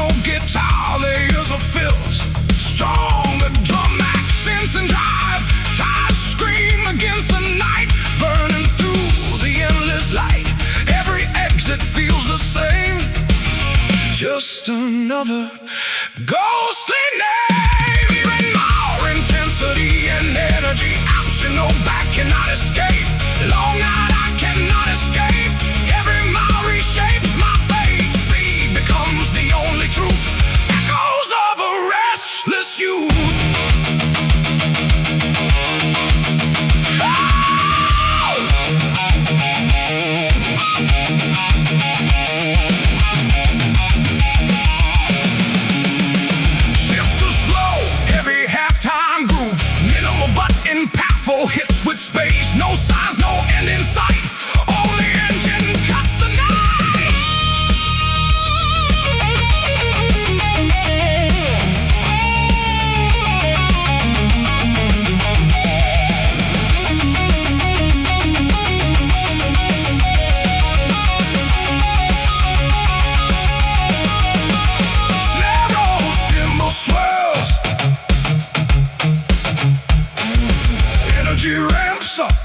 no guitar, they use a fills. Strong, the drum accents and drive. Tires scream against the night, burning through the endless light. Every exit feels the same, just another ghostly name. Even more intensity and energy, optional back cannot escape. Long night I cannot escape. Every mile reshapes my fate. Speed becomes the only truth. Echoes of a restless youth. Hits with space, no signs, no end in sight. Only engine cuts the night. Snare roll, cymbal swirls. Energy ramps up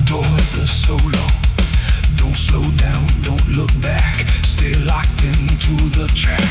toward the solo. Don't slow down, don't look back. Stay locked into the track.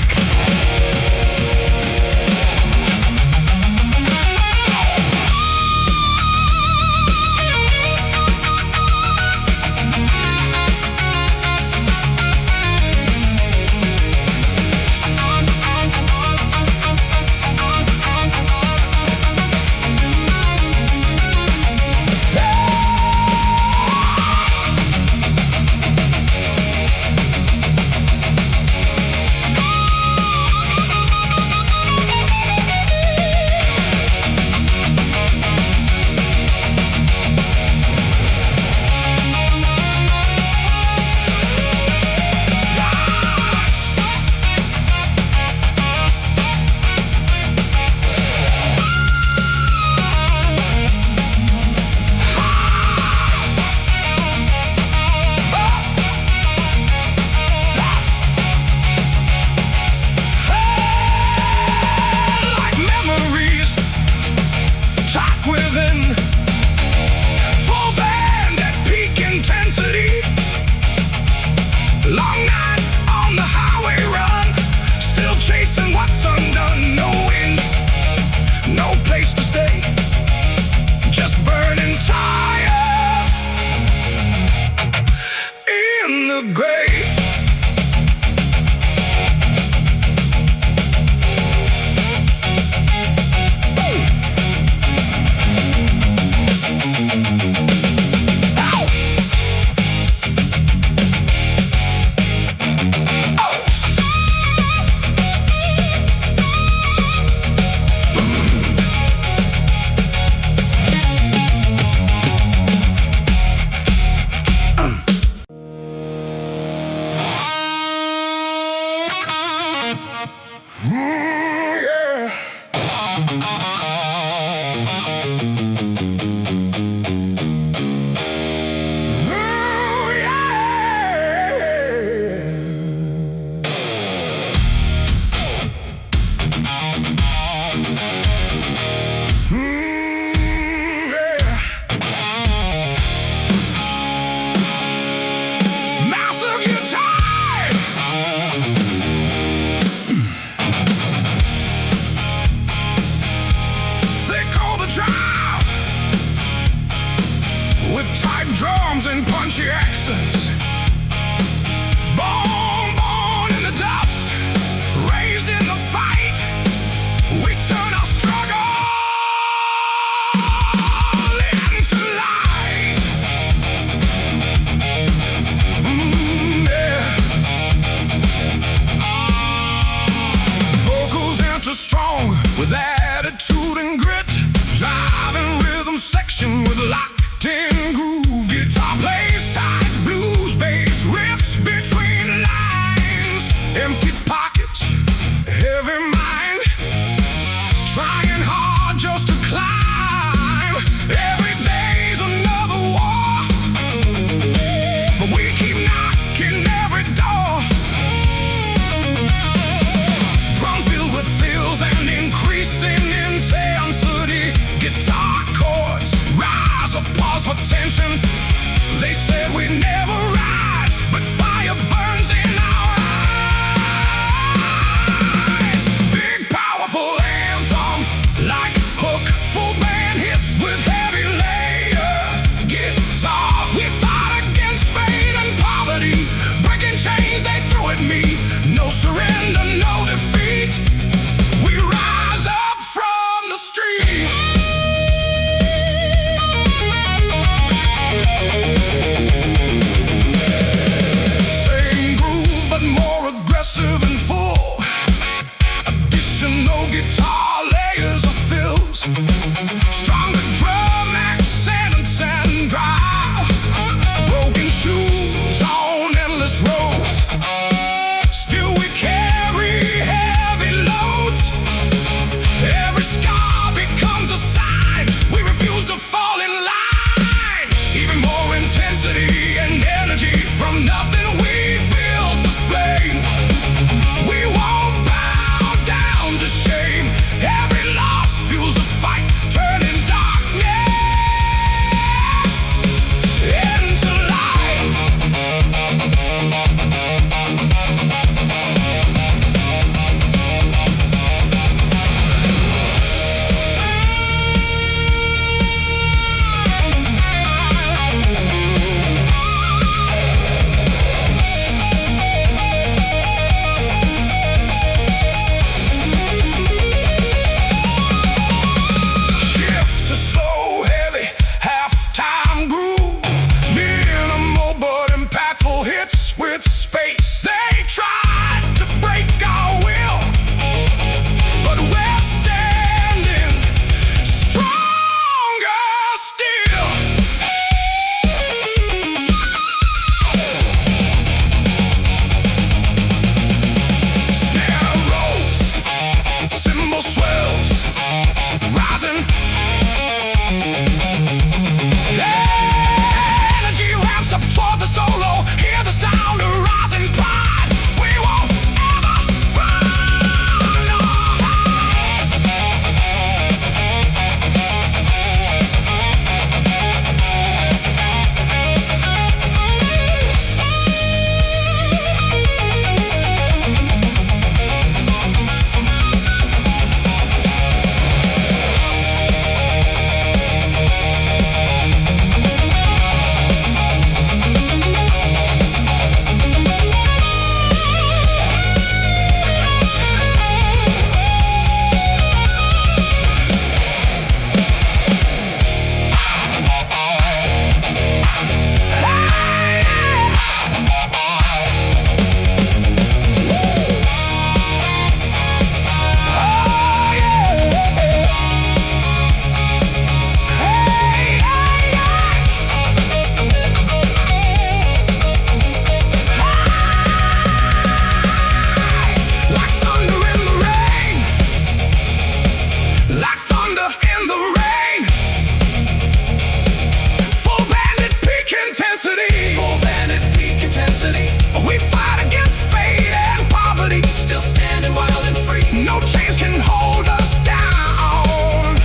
We fight against fate and poverty, still standing wild and free. No chains can hold us down.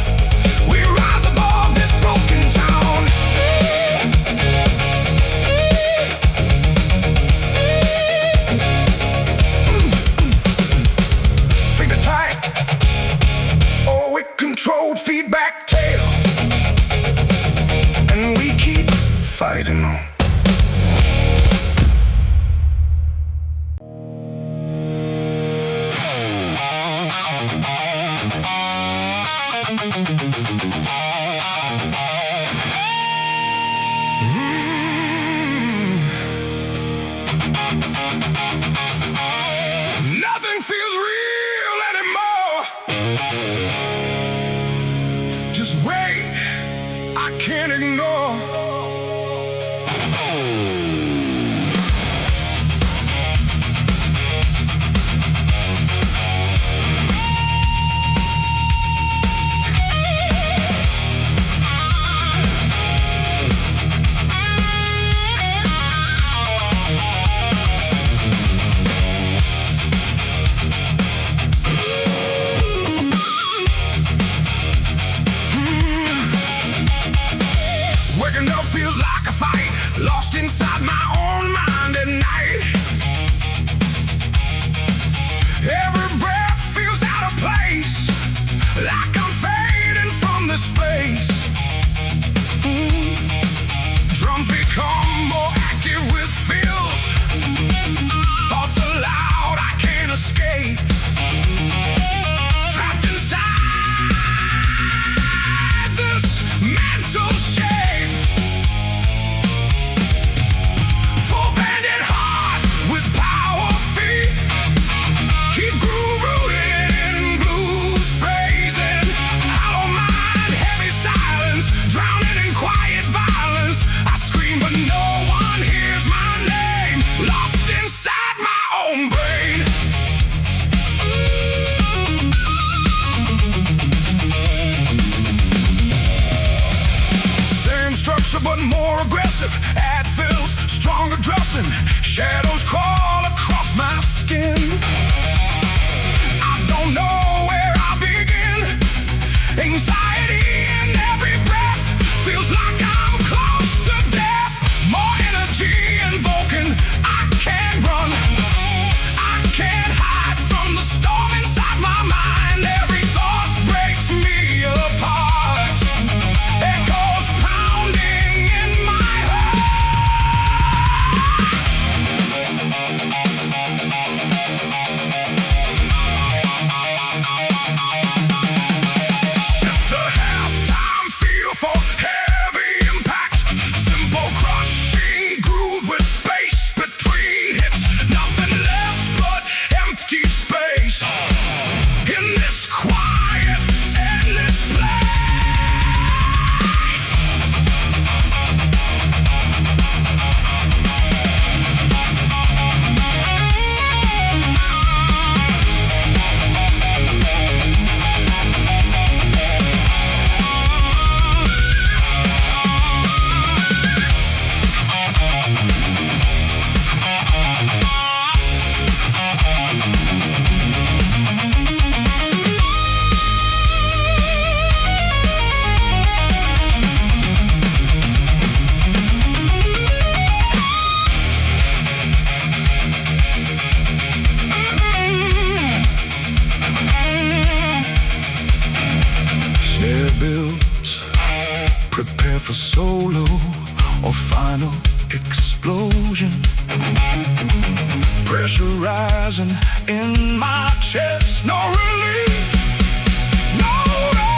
We rise above this broken town. Finger tight. Oh, we controlled feedback tail. And we keep fighting on. Nothing feels real anymore. Just wait, I can't ignore. Waking up feels like a fight, lost inside my own mind at night. Every breath feels out of place, like I'm fading from the space. Drums become more active with fills. Thoughts aloud, I can't escape. Trapped inside this mental shape. Full banded heart with power feet. Keep groove rooted in blues phrasing. Hollow mind, heavy silence, drowning in quiet violence. I scream but no one hears my name. Lost inside my own brain. Same structure but more aggressive. Add fills, stronger dressing. Shadows crawl across my skin. I don't know where I begin. Anxiety in every breath. Feels like I'm close to death. More energy invoking. I can't run. I can't hide from the storm inside my mind. Every thought breaks me apart. Echoes pounding in my heart. Shift to halftime, feel for heavy impact. Simple crushing groove with space between hits. Nothing left but empty space. In this quiet, endless place. Snare builds, prepare for solo or final explosion. Pressure rising in my chest, no relief, no rest.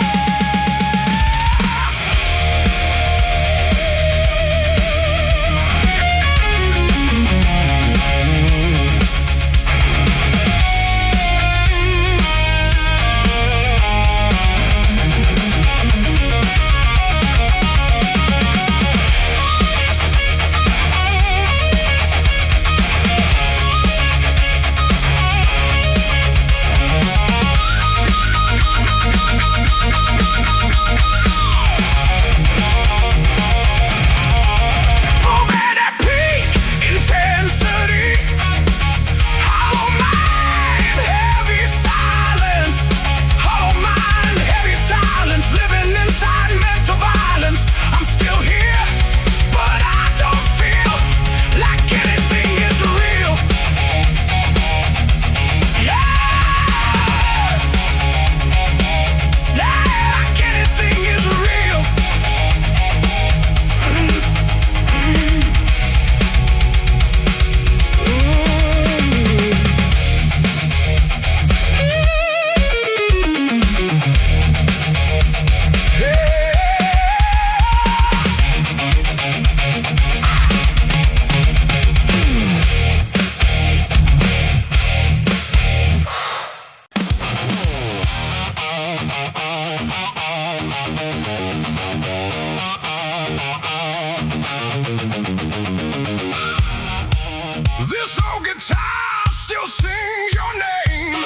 old guitar still sings your name.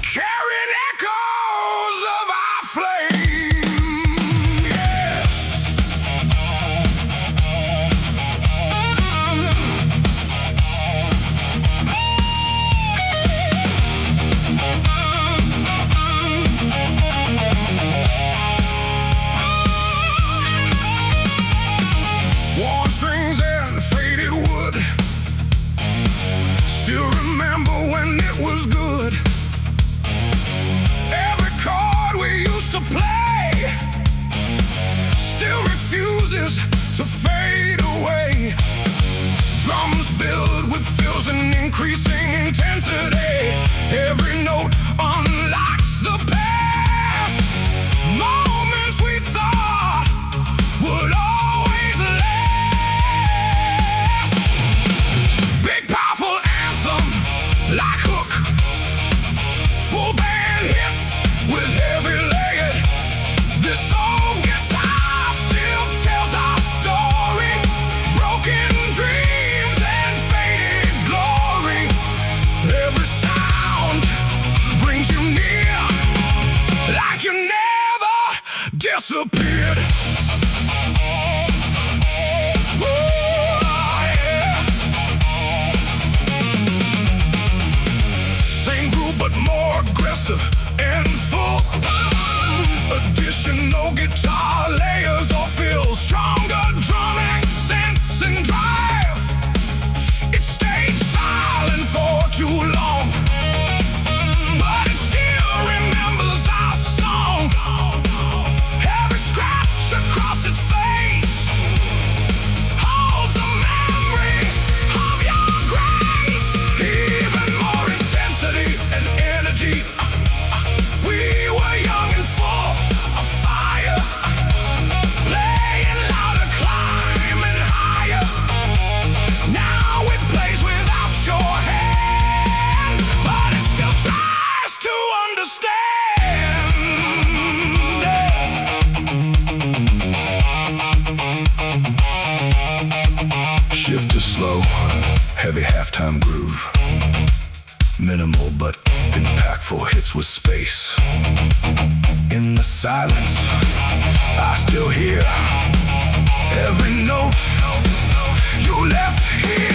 Carrying echoes of our flame. Yeah. Worn strings and faded wood. Still remember when it was good. Every chord we used to play still refuses to fade away. Drums build with fills and increasing intensity. Every note unlocks the past. Moments we thought would always last. Big powerful anthem like Hook. Full band hits with heavy legged. This old guitar still tells our story. Broken dreams and faded glory. Every sound brings you near, like you never disappeared. Oh, yeah. Same groove but more aggressive and full. Additional guitar layers or fills. Stronger drum accents and drive. It stayed silent for too long, but it still remembers our song. Every scratch across its face holds a memory of your grace. Even more intensity and energy. We were young and full of fire, playing louder, climbing higher. Now it plays without your hand, but it still tries to understand. Shift to slow, heavy halftime groove. Minimal but impactful hits with space. In the silence, I still hear every note you left here.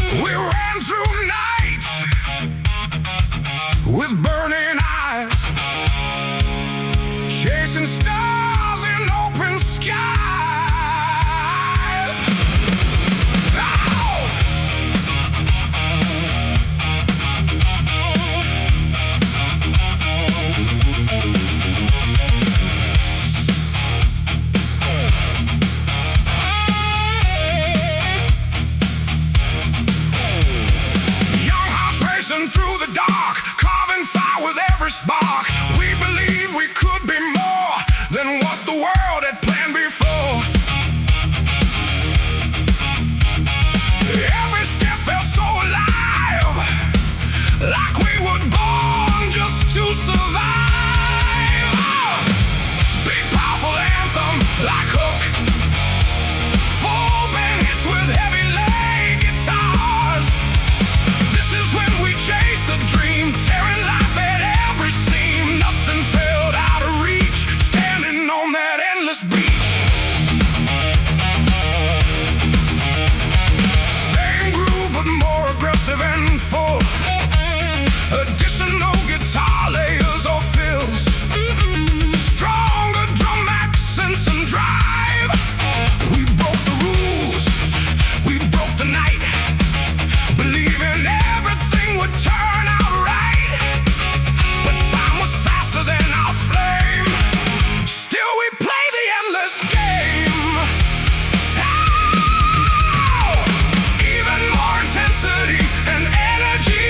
We ran through nights with burning eyes, chasing stars in open skies. Through the dark, carving fire with every spark. We believed we could be more than what the world had planned before. Every step felt so alive, like we were born just to survive. Big powerful anthem like Hook, full band hits with heavy leg guitars. This is when we chase the dream, tearing life at every seam. Nothing felt out of reach, standing on that endless beach. Same groove but more aggressive and full. Additional guitar layers or fills, stronger drum accents and drive. We broke the rules, we broke the night, believing everything would turn out right. But time was faster than our flame, still we play the endless game. Oh! Even more intensity and energy.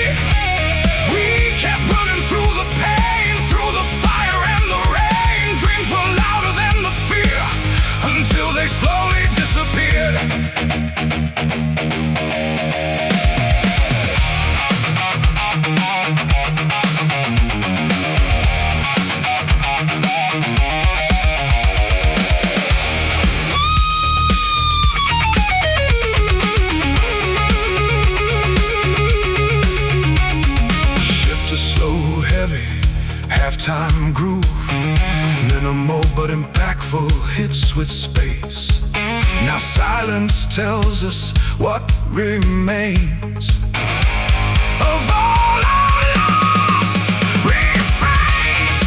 We kept running through the pain, through the fire and the rain. Dreams were louder than the fear, until they slowly disappeared. Halftime groove, minimal but impactful hits with space. Now silence tells us what remains of all our lost refrains.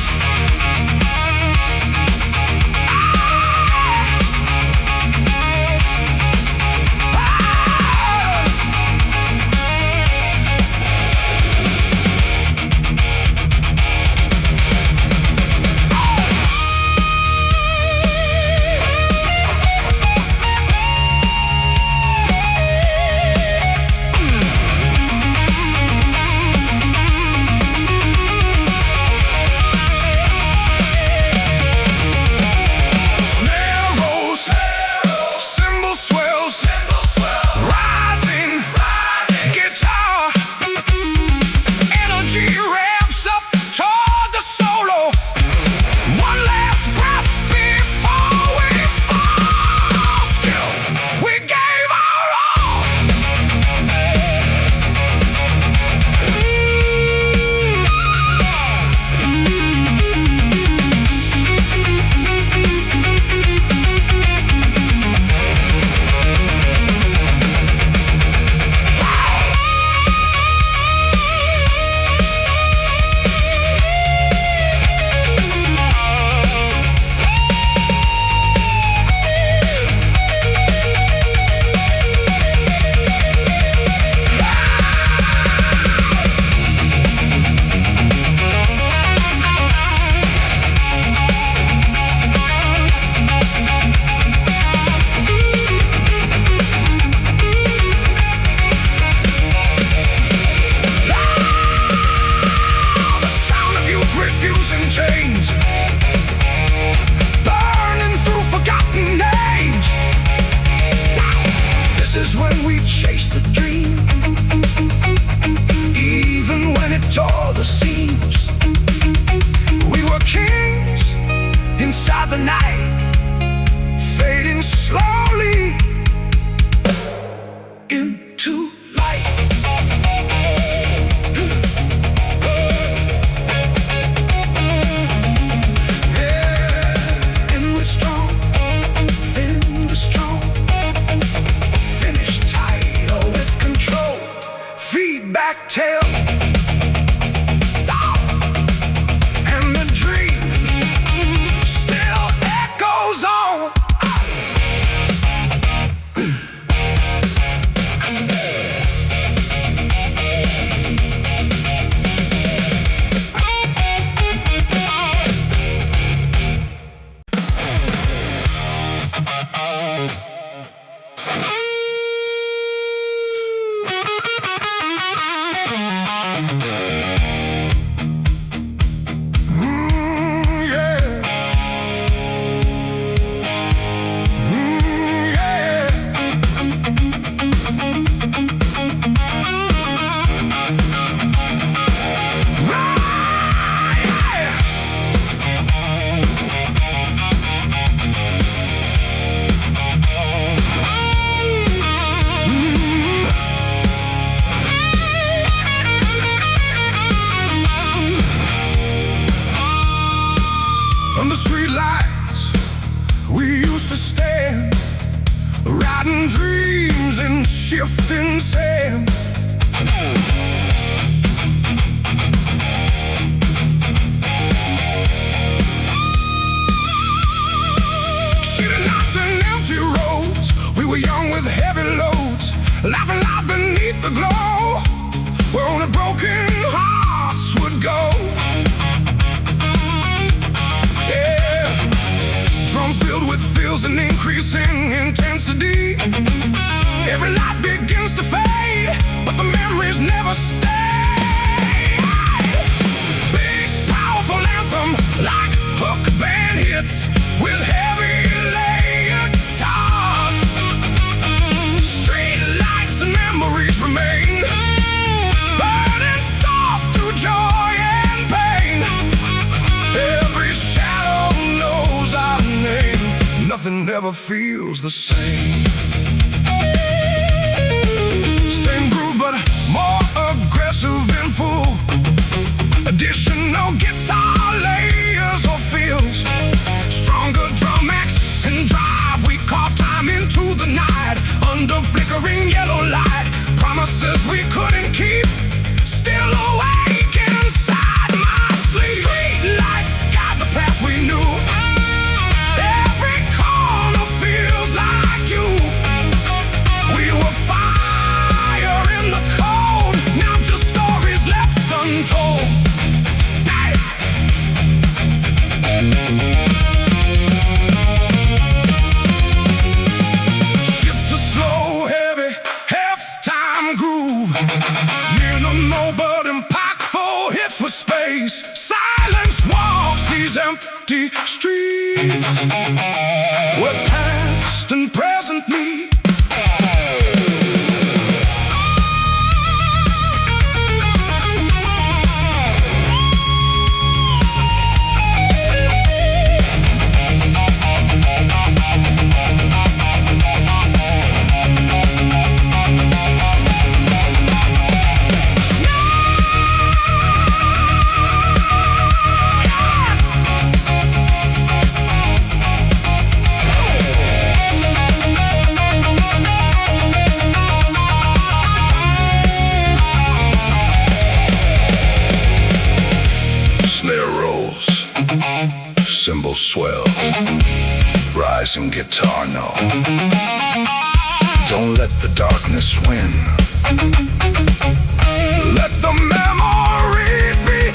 Control. the glow where only broken hearts would go. Yeah, drums filled with fills and increasing intensity. Every light begins to fade, but the memories never stay. Big, powerful anthem like hook band hits with heavy layered guitars. Street lights and memories remain, burning soft through joy and pain. Every shadow knows our name. Nothing ever feels the same. Same groove but more aggressive and full. Additional guitar layers or fills. Stronger drum X and drive. We carve time into the night under flickering yellow light. Promises we couldn't keep, still awake inside my sleep. Street lights guide the path we knew. Every corner feels like you. We were fire in the cold, now just stories left untold. Hey. Shift to slow, heavy, half-time groove. Minimal but impactful hits with space. Silence walks these empty streets where past and present meet. Cymbal swell, rising guitar note. Don't let the darkness win. Let the memories begin.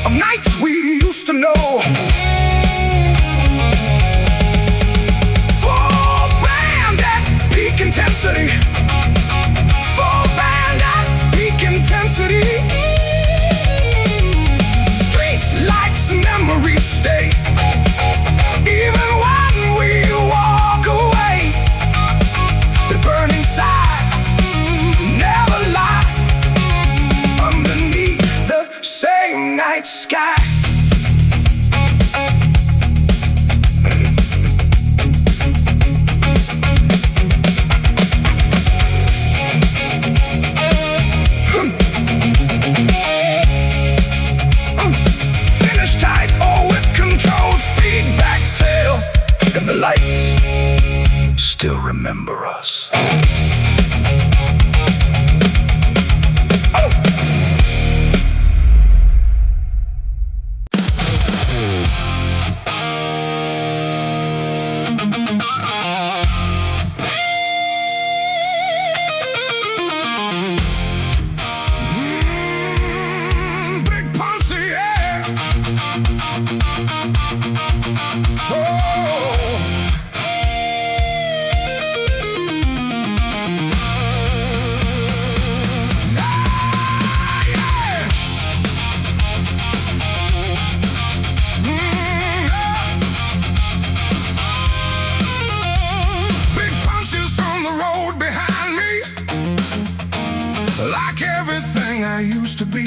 Of nights we used to know. Full band at peak intensity. Full band at peak intensity. Street lights and memories stay. Even when we walk away, they burn inside, never lie. Underneath the same night sky. Finish tight or with controlled feedback tail, and the lights still remember us. to be.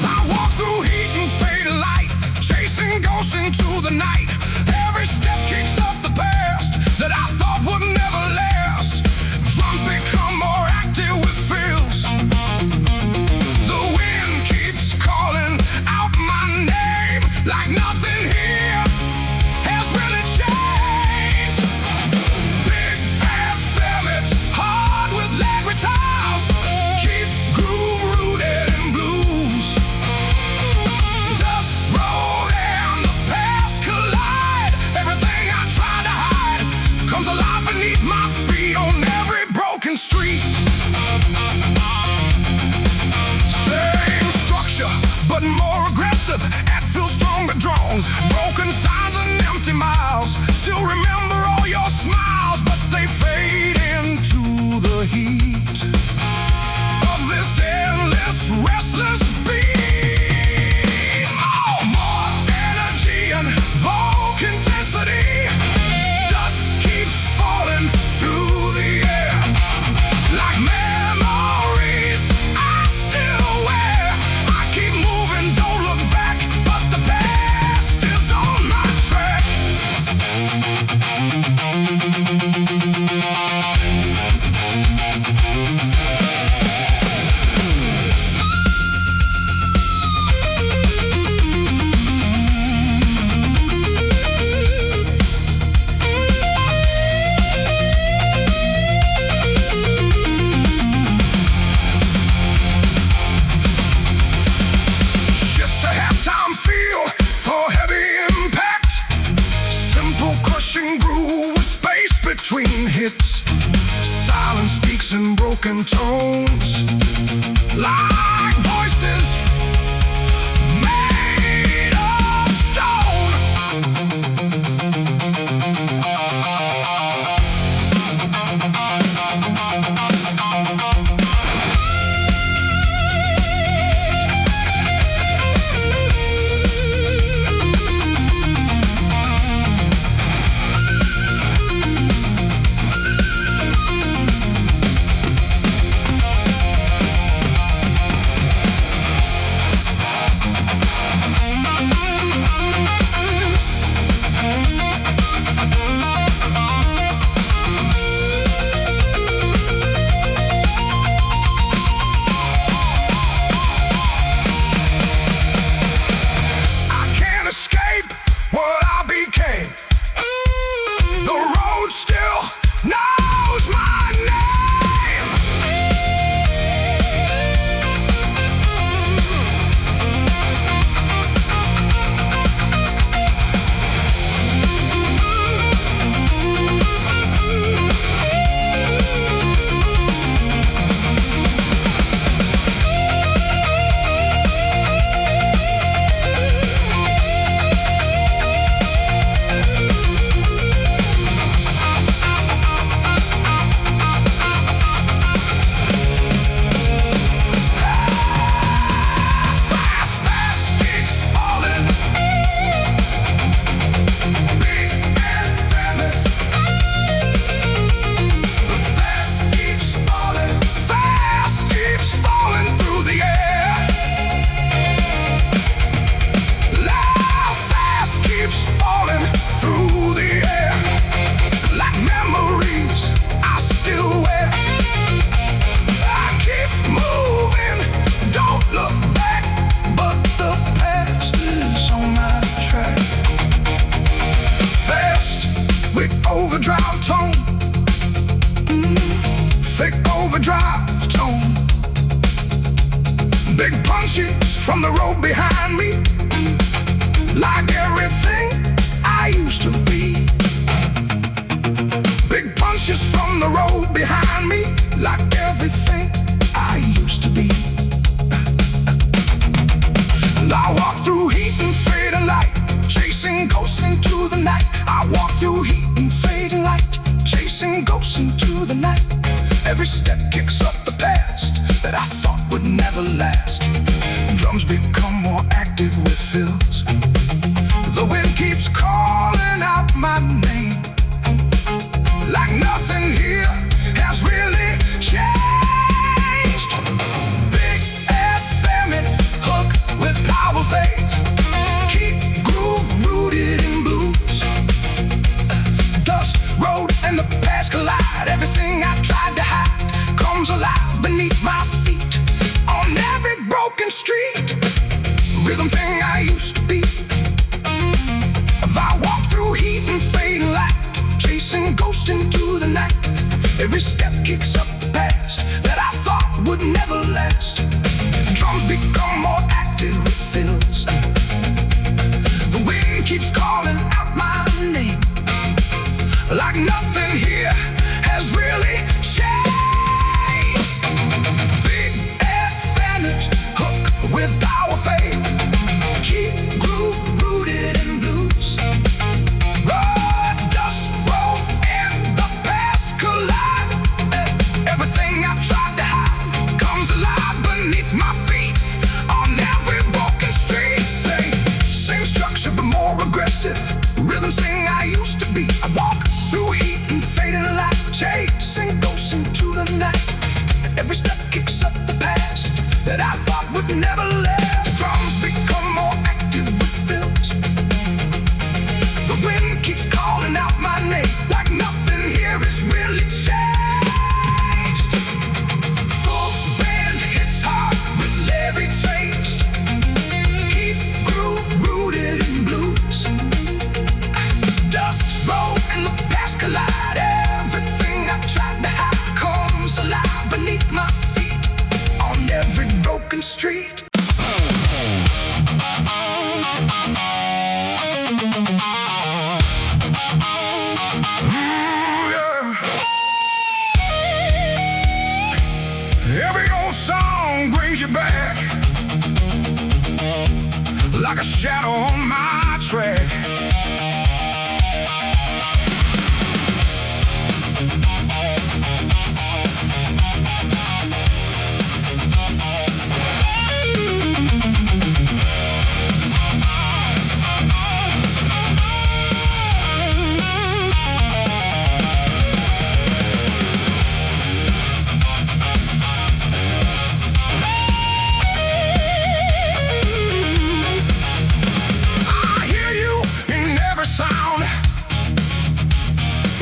I walk through heat and fade and light, chasing ghosts into the night. Every step kicks up the past that I thought would never last. Drums become more active with fills. The wind keeps calling out my name like nothing here has really changed. Big bad ferments, hard with lead guitars, keep groove rooted in blues. Dust roll and the past collide. Everything I tried to hide comes alive beneath my feet on every broken street. Same structure, but more aggressive. Feels stronger drones, broken signs and empty miles. Still remember all your smiles, but they fade into the heat of this endless, restless beat. Oh, more energy and Volk intensity. Dust keeps falling through the air like memories I still wear. I keep moving, don't look back, but the past is on my track. Shift to halftime feel for heavy impact. Simple crushing groove with space between hits. Silence speaks in broken tones like voices made of stone. I can't escape what I became. The road still knows my name. Fast, fast keeps falling. Big and famous. The fast keeps falling. Fast keeps falling through the air. Life fast keeps falling through the air like memories I still wear. I keep moving, don't look back, but the past is on my track. Fast with overdrive tone, thick overdrive tone. Big punches from the road behind me, like everything I used to be. Big punches from the road behind me, like everything I used to be. And I walk through heat and fade and light, chasing ghosts into the night. I walk through heat and fade and light, chasing ghosts into the night. Every step kicks up the past that I thought would never last. Drums become more active with fills. The wind keeps calling broken street. Rhythm thing I used to be. If I walk through heat and fading light, chasing ghosts into the night, every step kicks up the past that I thought would never last. Drums become more active, it feels. The wind keeps calling out my name, like nothing here has really changed. Big advantage, hook with power fade. Keep groove rooted in blues. Road, dust, road, and the past collide. Everything I tried to hide comes alive beneath my feet. On every broken street, same structure but more aggressive. Rhythm sing I used to be. I walk through heat and fading light, chasing ghosts into the night. Every step kicks up the past that I thought would never last. Drums become more active with fills. The wind keeps calling out my name, like nothing here is really changed. Full band hits hard with every taste. Keep groove rooted in blues. Dust, road, and the past collide. Everything I tried to hide comes alive beneath my feet. On every broken street. Every old song brings you back, like a shadow on my track.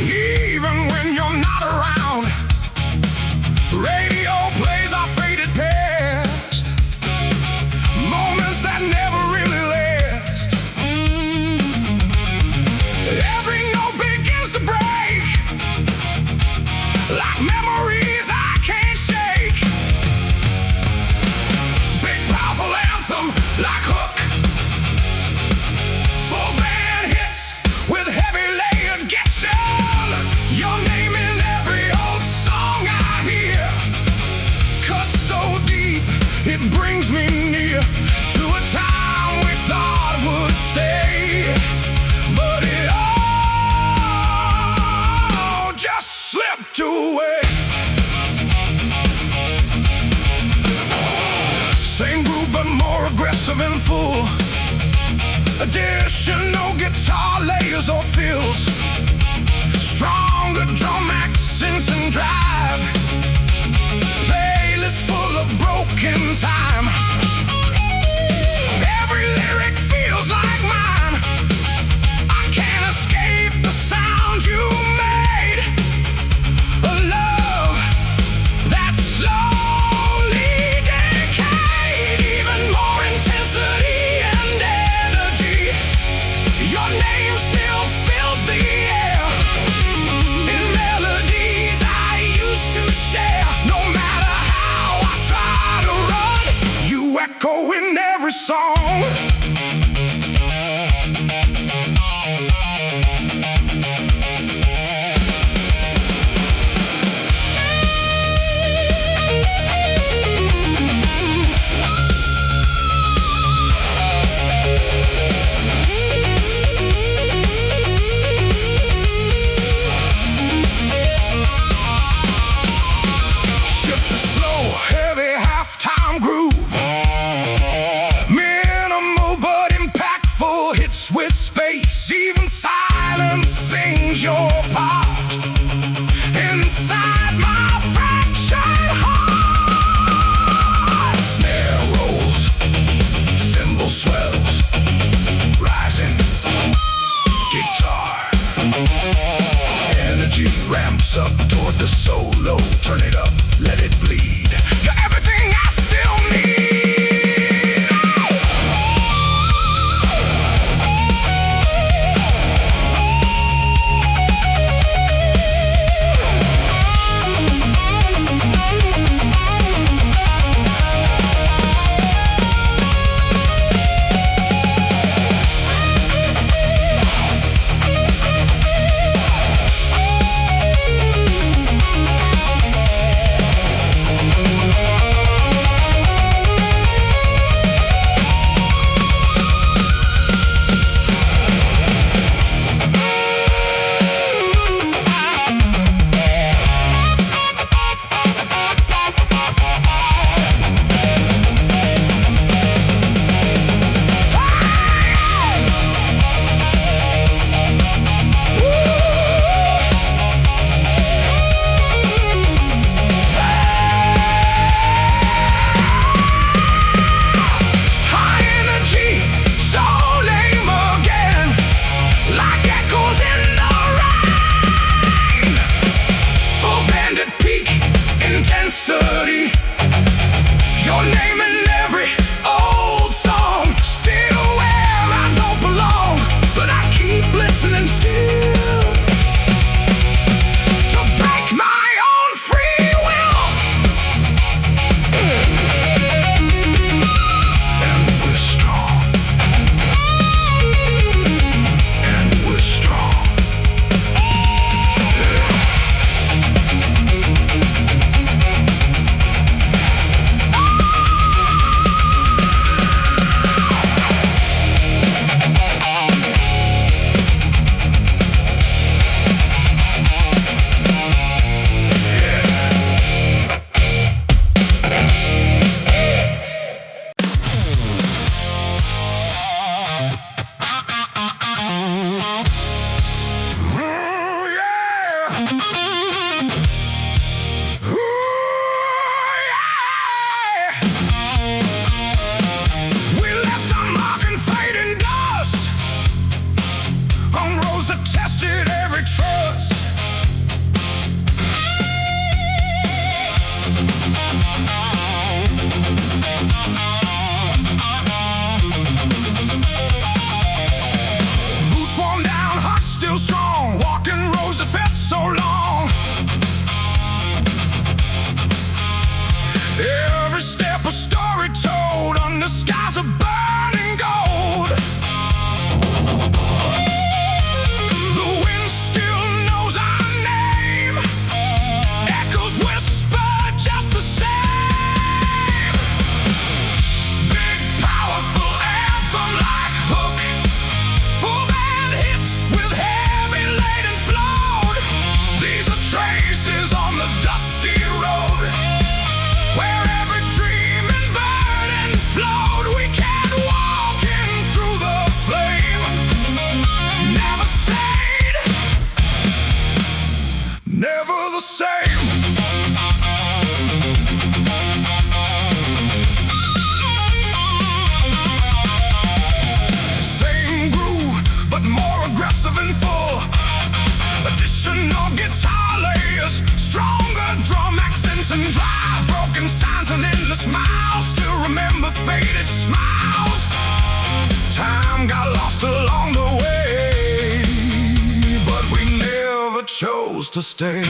Even when you're not around, radio plays our faded past, moments that never really last. Every note begins to break, like memories I can't shake. Big powerful anthem like hook. Full band hits with heavy layered guitar. Your name in every old song I hear, cut so deep it brings me near to a time we thought would stay, but it all just slipped away. Same groove but more aggressive and full. Additional guitar layers or fills. Stronger drum accents and drive. Playlist full of broken time. Every lyric feels like mine. I can't escape the sound you made. A love that slowly decayed. Even more intensity and energy. Your name still fills the air. To share, no matter how I try to run, you echo in every song. Groove, minimal but the smiles, still remember faded smiles. Time got lost along the way, but we never chose to stay.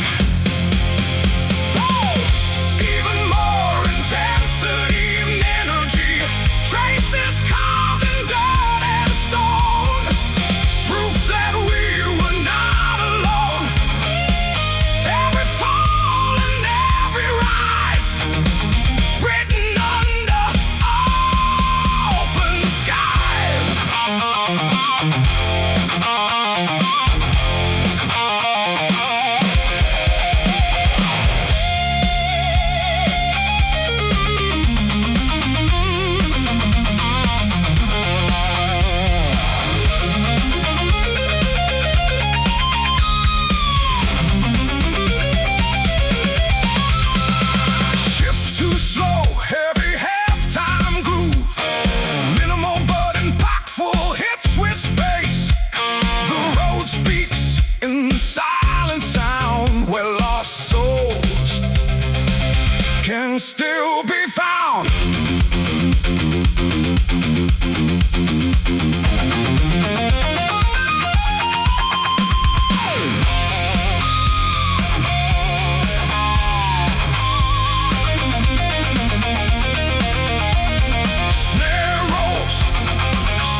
Even more intensity and energy, traces carved in dirt and stone, proof that we were not alone. Every fall and every rise, written under open skies. Shift too slow, heavy halftime groove, minimal but impactful hits with space. The road speaks in silent sound, where lost souls can still be found. Snare rolls,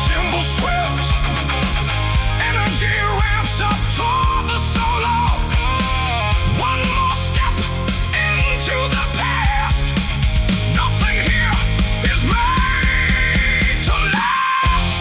cymbal swells, energy ramps up toward the solo. One more step into the past. Nothing here is made to last.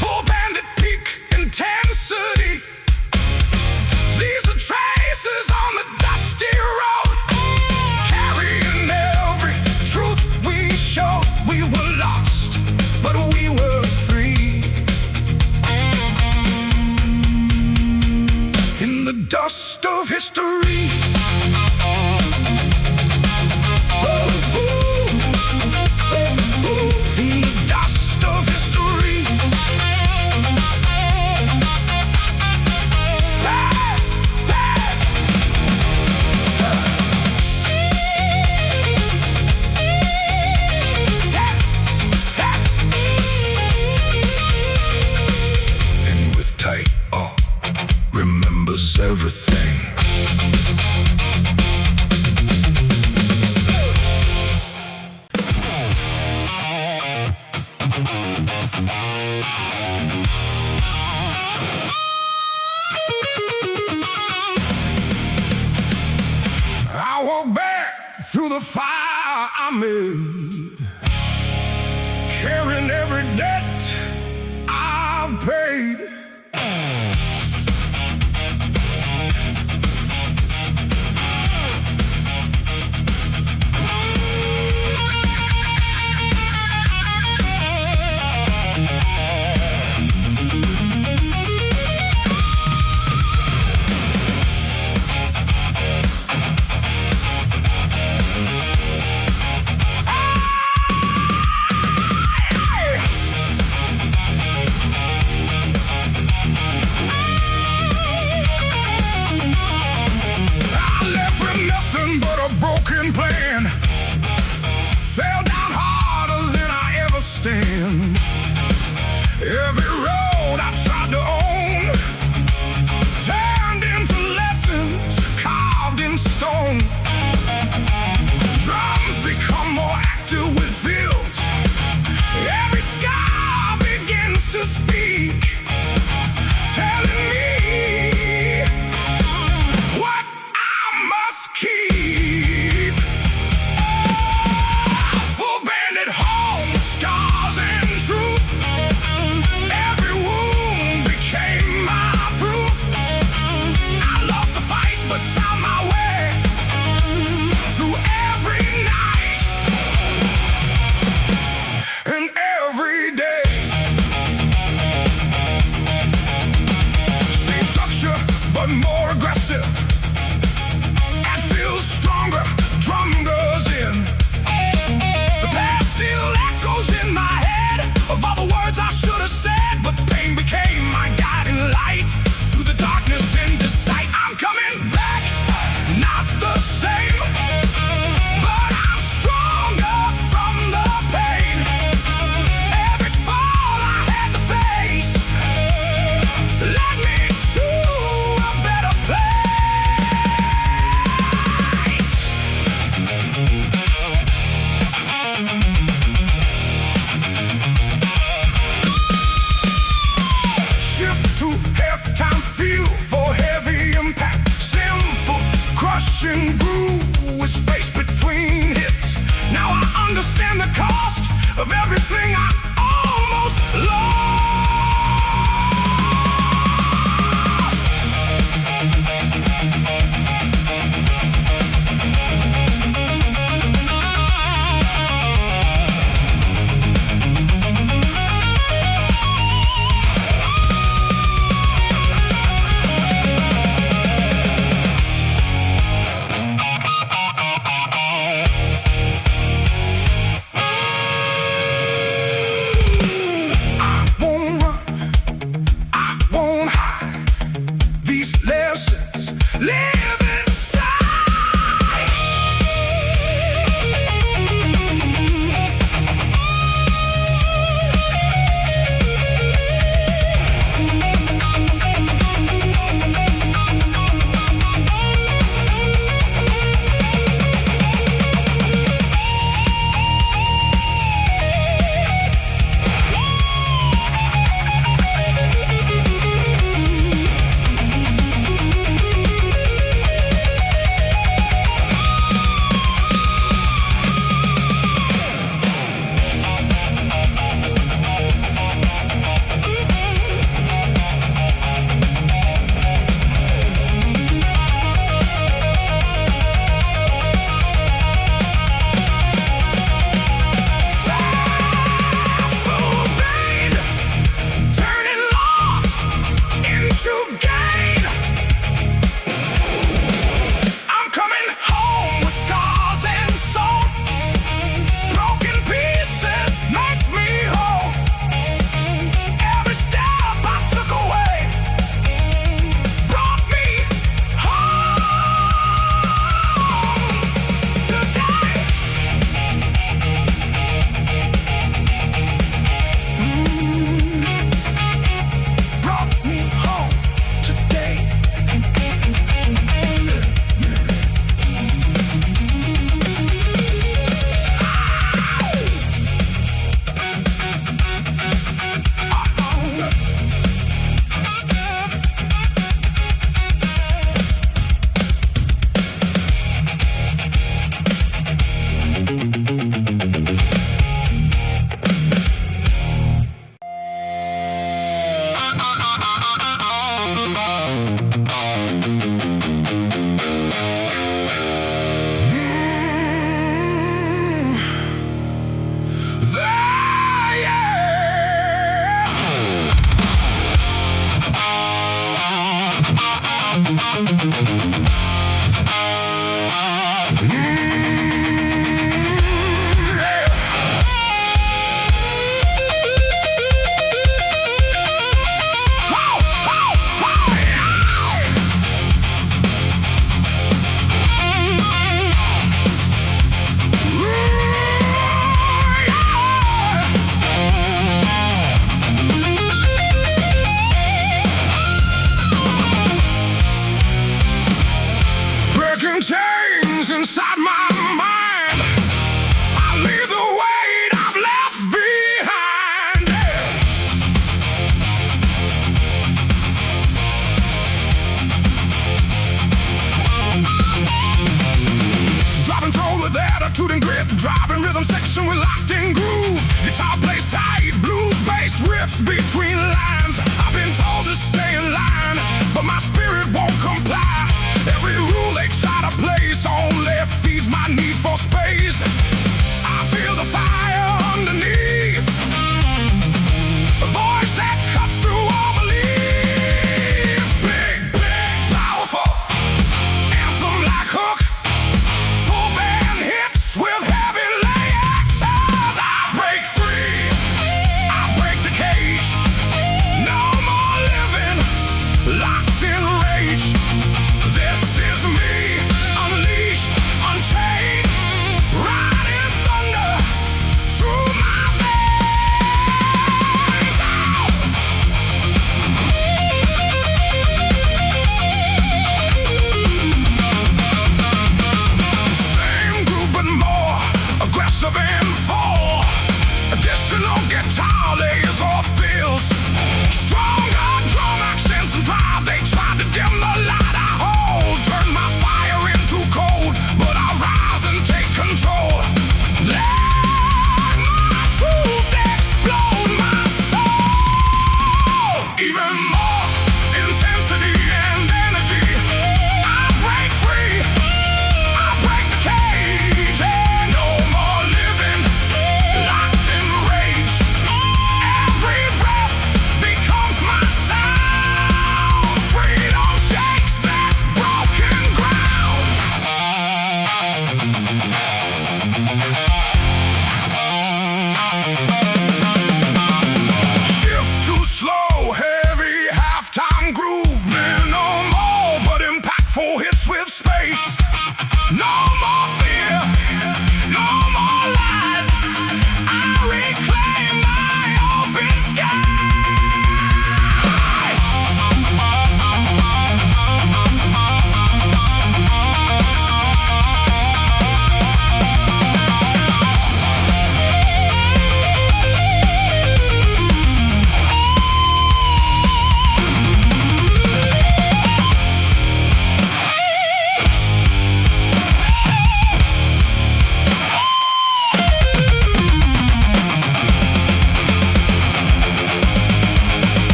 Full band at peak intensity. These are traces on the dusty road, carrying every truth we showed. We were lost, but we were free. In the dust of history. In the dust of history. And with tight awe, remembers everything. I walk back through the fire I made, carrying every debt I've paid. more aggressive and feels stronger. Drum goes in. The past still echoes in my head of all the words I should have said, but pain became my guiding light through the darkness into sight. I'm coming back, not the same, but I'm stronger from the pain. Every fall I had to face led me to a better place.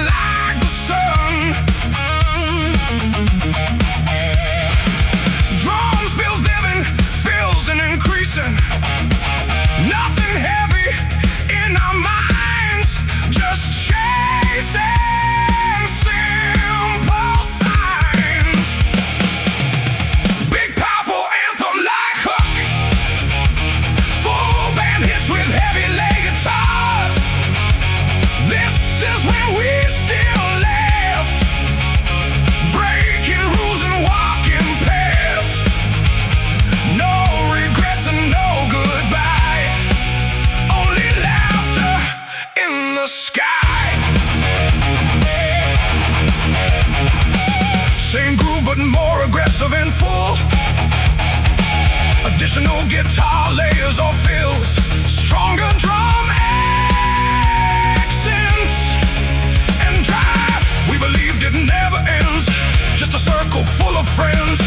like the sun. Drums build living, fills and increasing. Nothing heavy in our minds, just chasing simple signs. Big powerful anthem like hook, full band hits with heavy leg guitars. This is when we still left, breaking rules and walking paths. No regrets and no goodbye, only laughter in the sky. Same groove but more aggressive and full. Additional guitar layers or fills, stronger drum accents and drive. We believed it never ends, just a circle full of friends.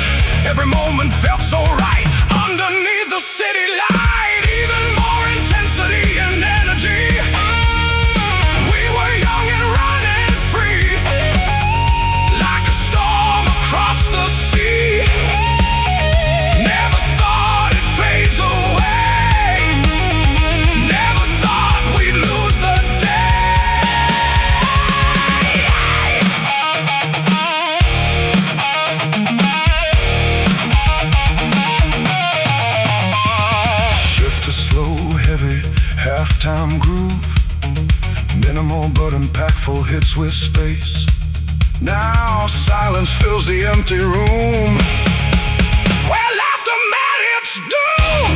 Every moment felt so right underneath the city light. Even more intensity and energy. We were young and running free, like a storm across the sea. Never thought it fades away, never thought we'd lose the Shift to slow, heavy, halftime groove. Minimal but impactful hits with space. Now silence fills the empty room. Well, after man, it's doom.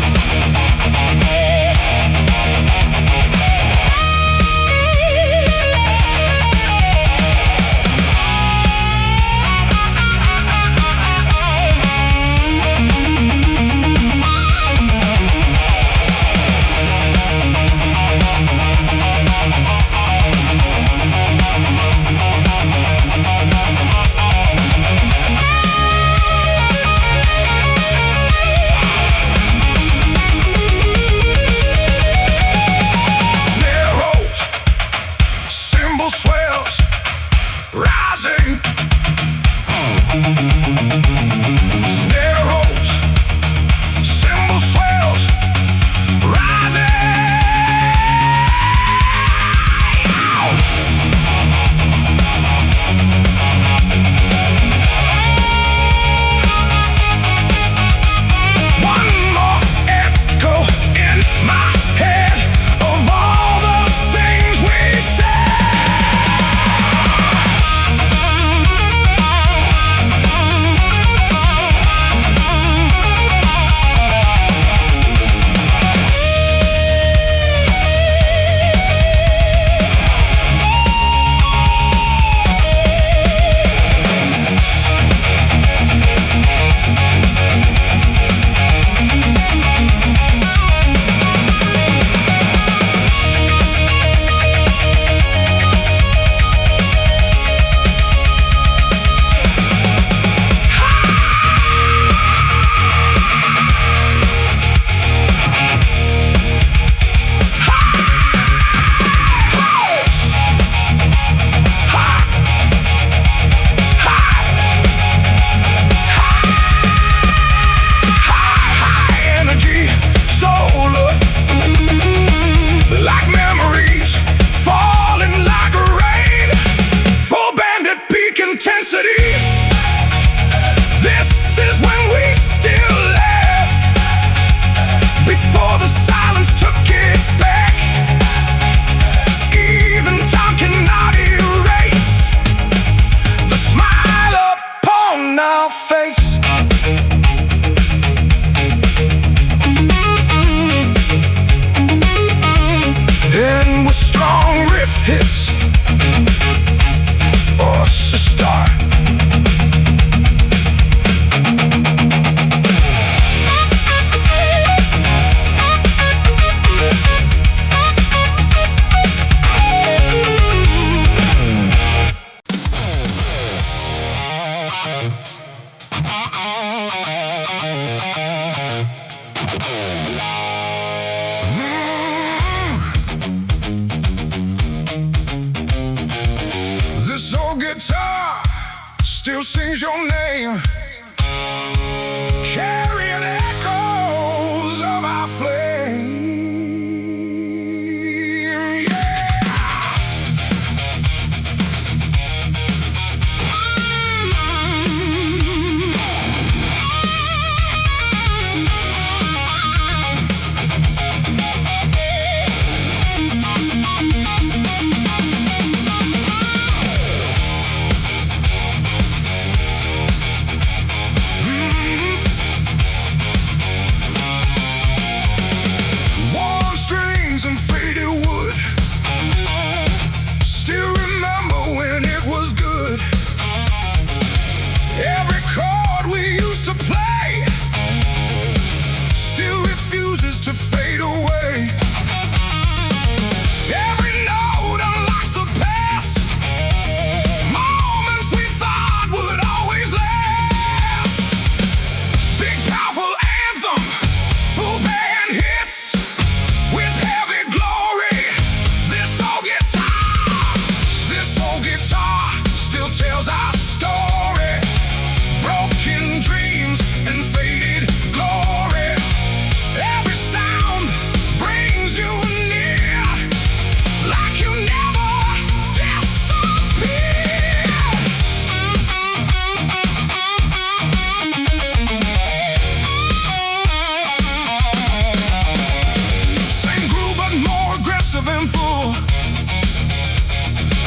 Snare rolls, cymbal swells, rising. Snare rolls, cymbal swells, rising. One more echo in my head of all the things we said. old guitar still sings your name, carrying echoes of our flame.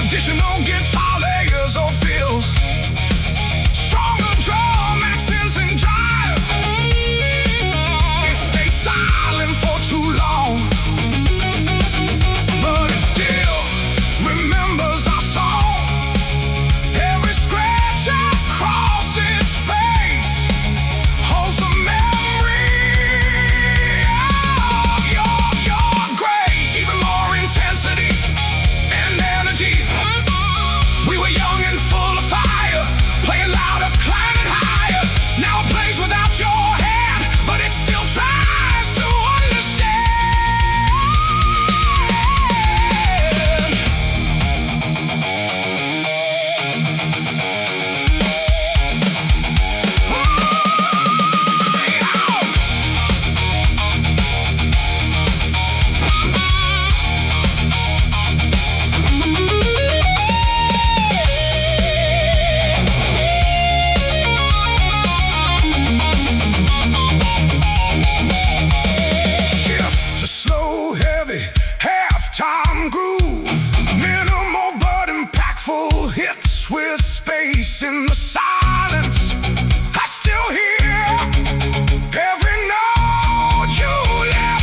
Additional guitar layers or fills, stronger drum accents and jive. It stays silent for too long, but it still remembers our song. Every scratch across its face holds the memory of your grace. Even more intensity and energy. We were young and full of fire, playing louder, climbing higher. Now it plays without your hand, but it still tries to understand. Halftime groove, minimal but impactful hits with space in the silence. I still hear every note you left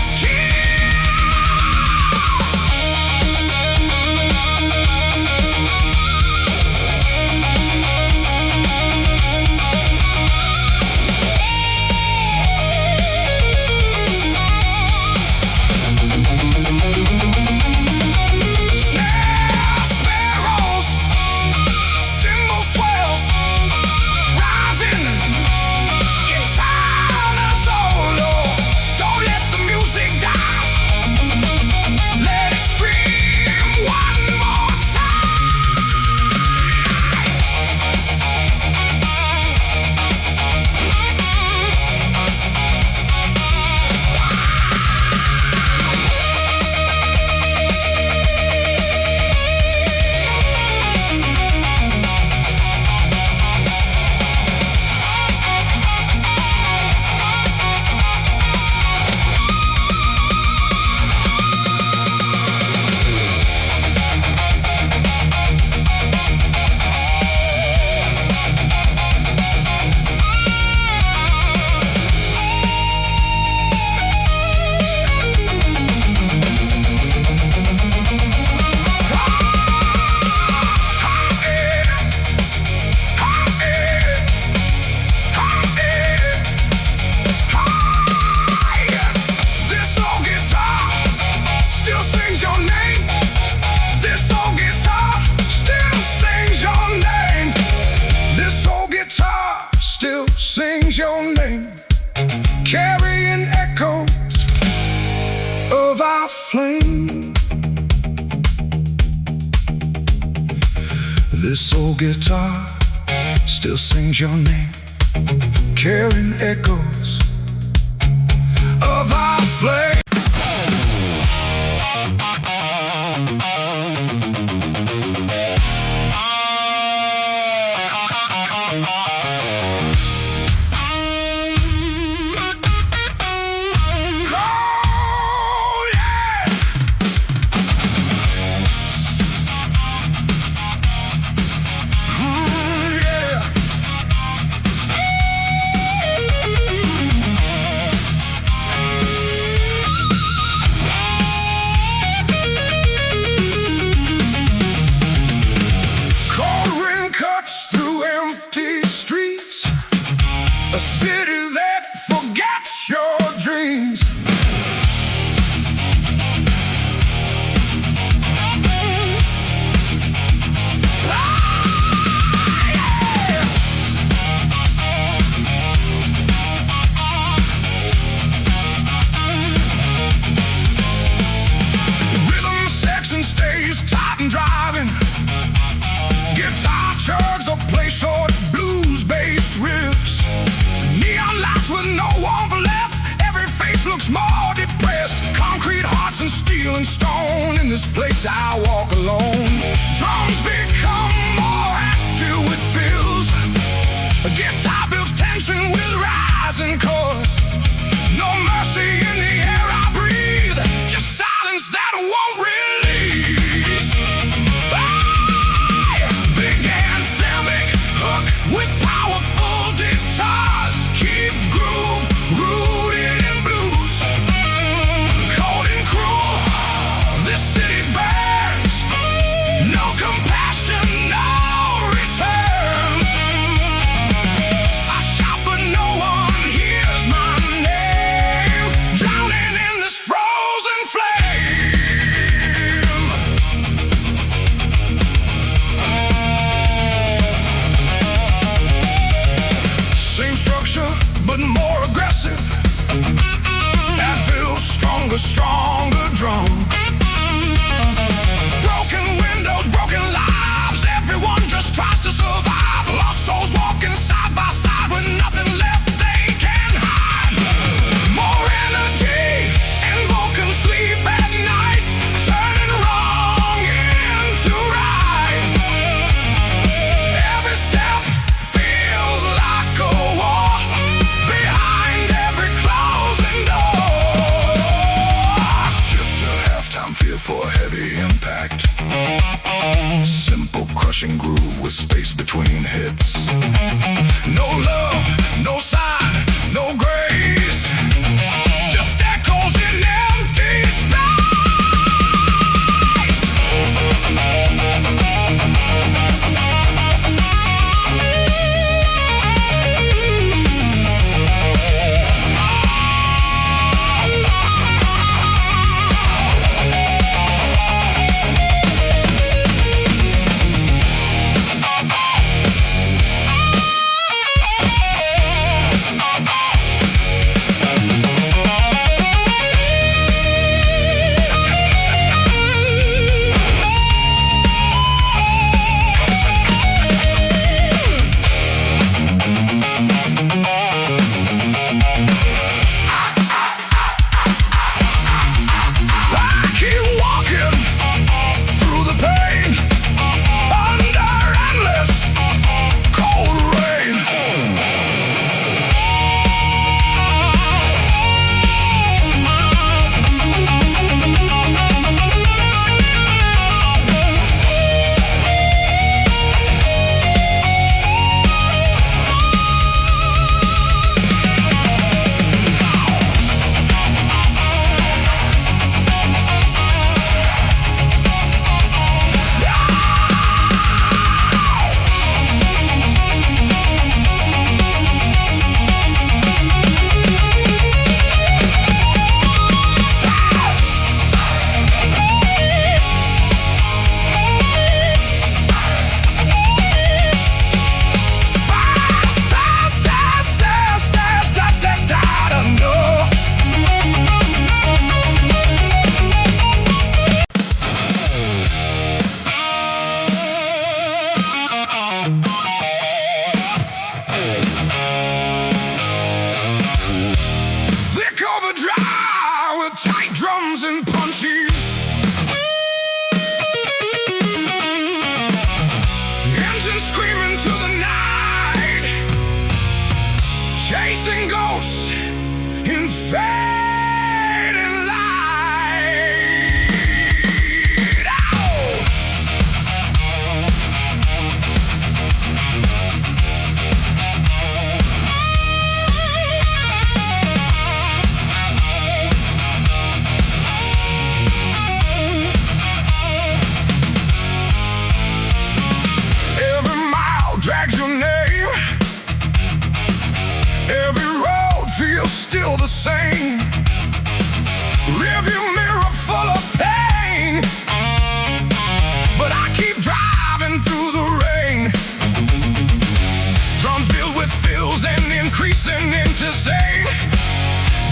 your name, carrying echoes of our flame. This old guitar still sings your name, carrying echoes of our flame. A city that forgets your dreams. Rhythm section stays tight and driving. Guitar chugs or play short blues-based riffs. Neon lights with no warmth left. Every face looks more depressed. Concrete hearts and steel and stone. In this place I walk alone. Drums become more active with fills. A guitar builds tension with rising chords. No mercy in the air I breathe. Just silence that won't release. Big anthemic hook with powerful guitars. Keep groove rooted in blues. Cold and cruel, this city burns. No compassion, no returns. I shout but no one hears my name. Drowning in this frozen flame. Same structure, but more aggressive. That feels stronger, stronger drum. Broken windows, broken lives. Everyone just tries to survive. Lost souls walking side by side with nothing left they can hide. More energy, invoking sleep at night. Turning wrong into right. Every step feels like a war. Behind every closing door. Shift to halftime, fear for heavy impact. Simple crushing groove with space between hits. No love, no sign, no grace. Just echoes in empty and screaming to the night, chasing ghosts in fading light. Oh! Every mile drags your name. Every road feels still the same. Rearview mirror full of pain, but I keep driving through the rain. Drums filled with fills and increasing into insane.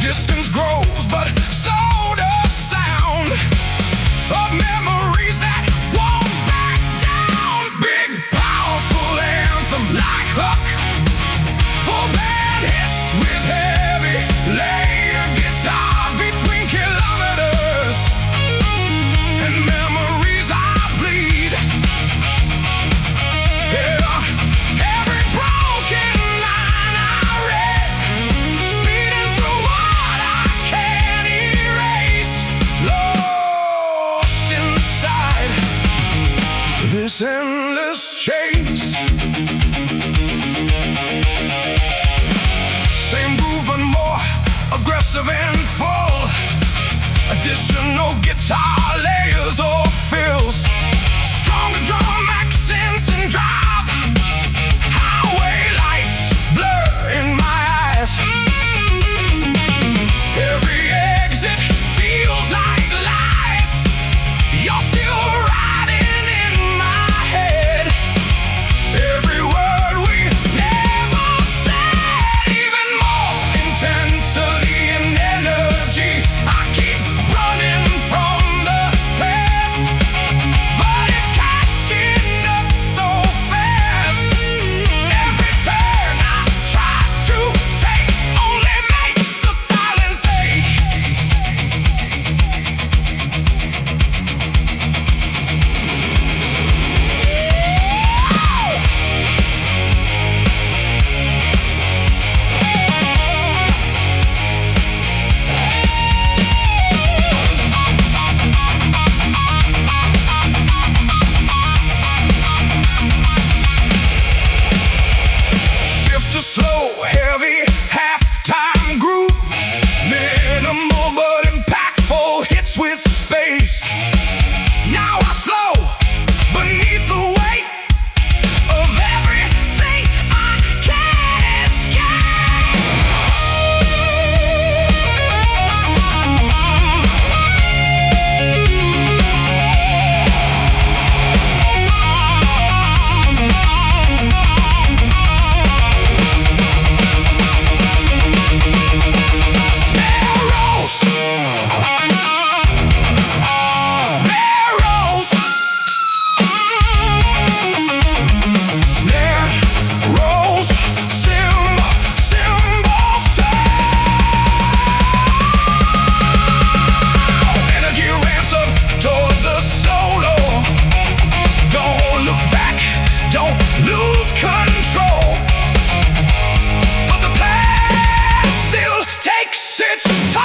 Distance grows, but so does sound of memories that won't back down. Big, powerful anthem like Huck. Full band hits with heavy layered guitars between kilometers and memories I bleed. Yeah, every broken line I read, speeding through what I can't erase, lost inside this endless chase. Same groove but more aggressive and full. Additional guitar layers or fills. Stronger drum accents and drive. Highway lights blur in my eyes. Every exit feels like lies. You're still riding in my head. Every word we never said. Even more intensity and energy. I keep running from the past, but it's catching up so fast. Every turn I try to take only makes the silence ache. Shift to slow, heavy, halftime groove. Minimal but impactful hits with space. Now I slow beneath the weight of everything I can't escape. Snare rolls, snare rolls, snare rolls, cymbals energy ramps up toward the solo. Don't look back, don't lose control. But the past still takes its toll.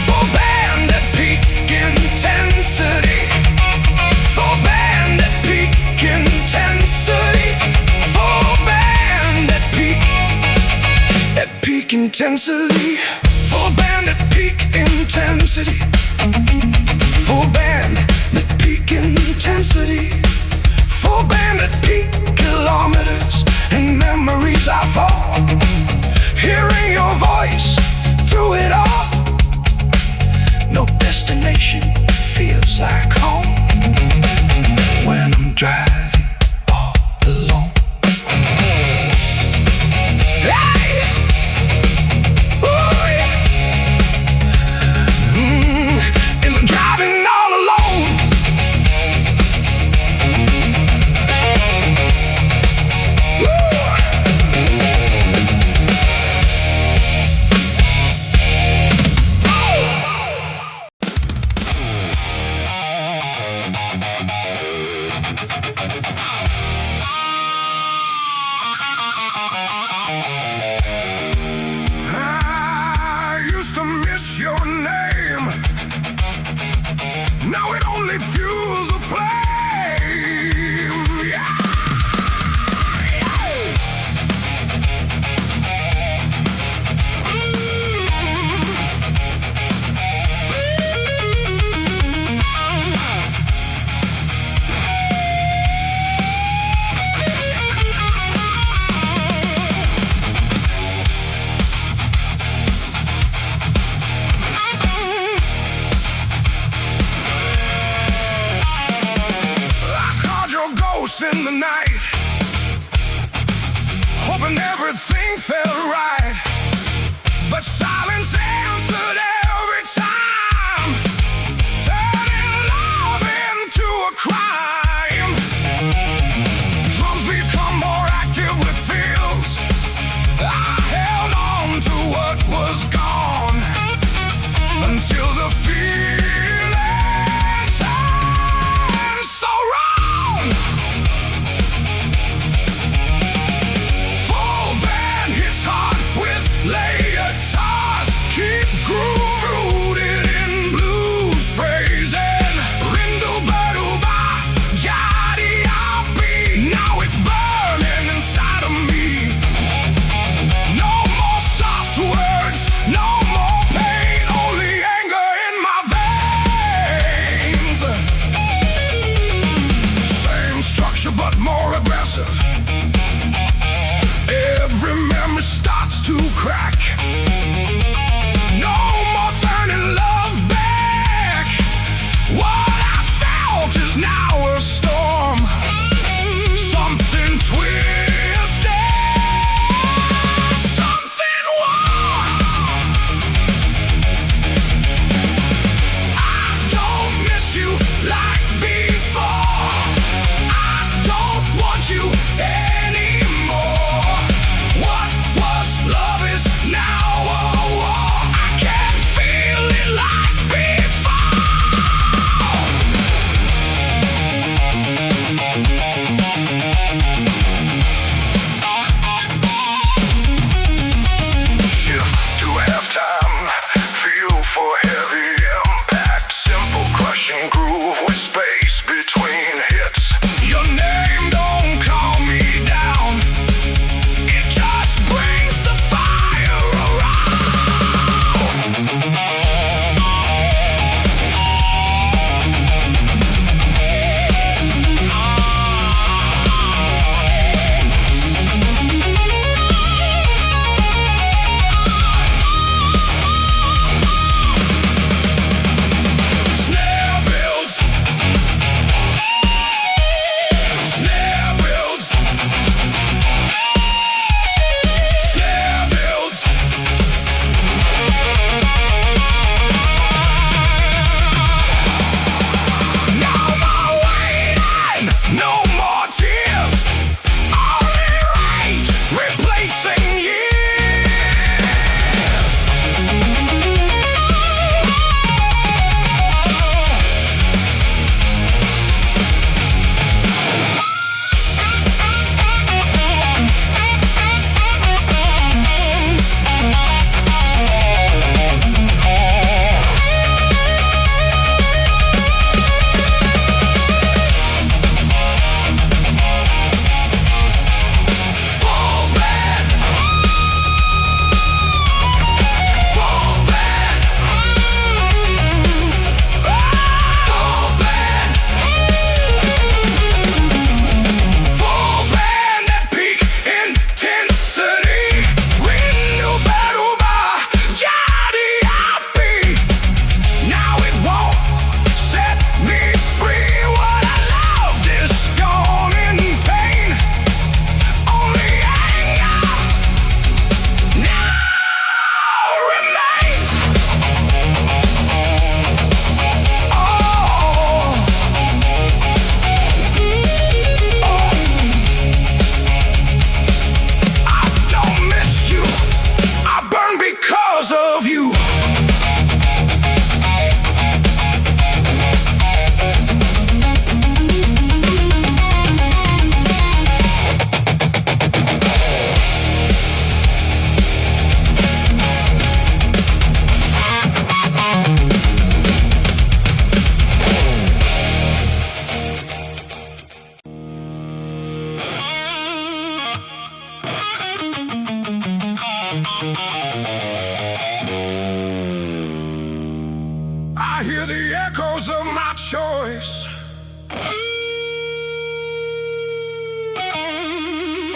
Full band at peak intensity. Full band at peak intensity. Full band at peak intensity. Full band at peak intensity. Full band at peak intensity. Full driving all alone. Hey! Ooh, yeah. In the driving all alone. I used to miss your name. Now it only fuels the flame. Yeah. In the night, hoping everything felt right, but silence answered every time, turning love into a crime. Drums become more active with feels. I held on to what was gone until the feeling turned so wrong. But more aggressive. Every memory starts to crack. No more turning love back. What I felt is now a storm. Something twisted, something warm. I don't miss you like before. You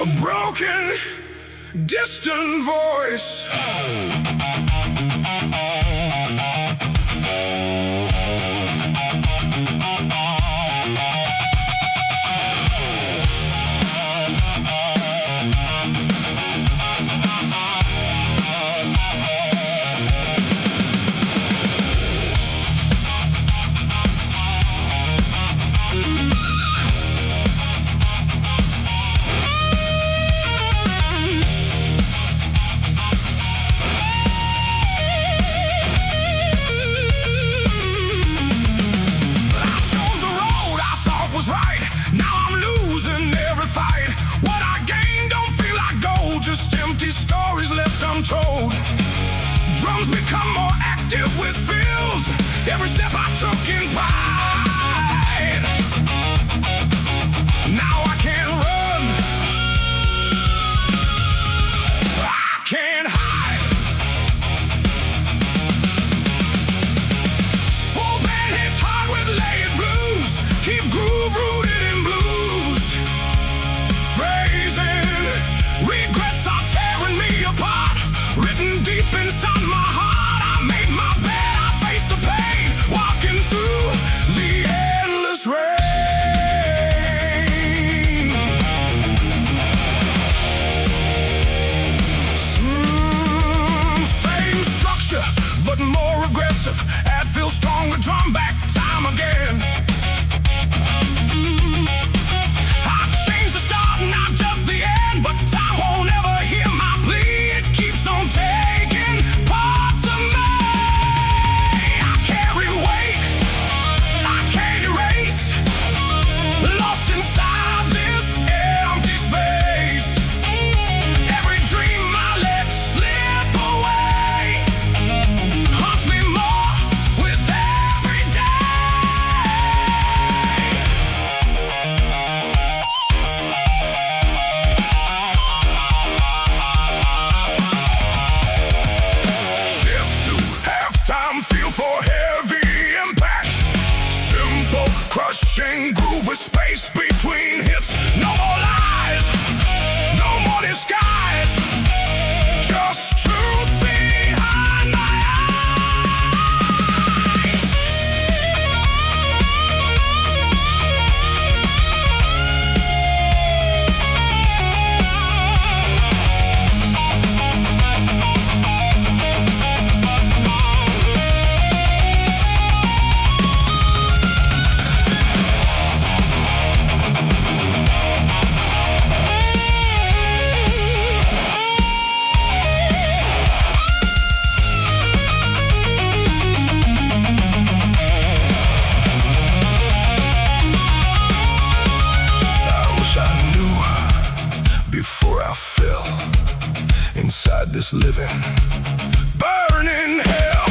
a broken, distant voice. Untold. Drums become more active with feels. Every step I took in pride. Now I can't run, I can't hide. Full band hits hard with layered blues. Keep groove rooted in blues. Phrasing, regrets are tearing me apart. Written deep inside my heart, I made my bed, I faced the pain, walking through the endless rain. Same structure, but more aggressive. Add feels stronger, drum back, time again. I changed the start, not just the end, but time won't ever hear my plea. It keeps on taking parts of me. I carry weight, I can't erase. Lost inside this empty space. Every dream I let slip away haunts me more with every feel for heavy impact. Simple, crushing groove with space between hits. No more lies, no more disguise. Just truth behind my eyes. Before I fell inside this living, burning hell.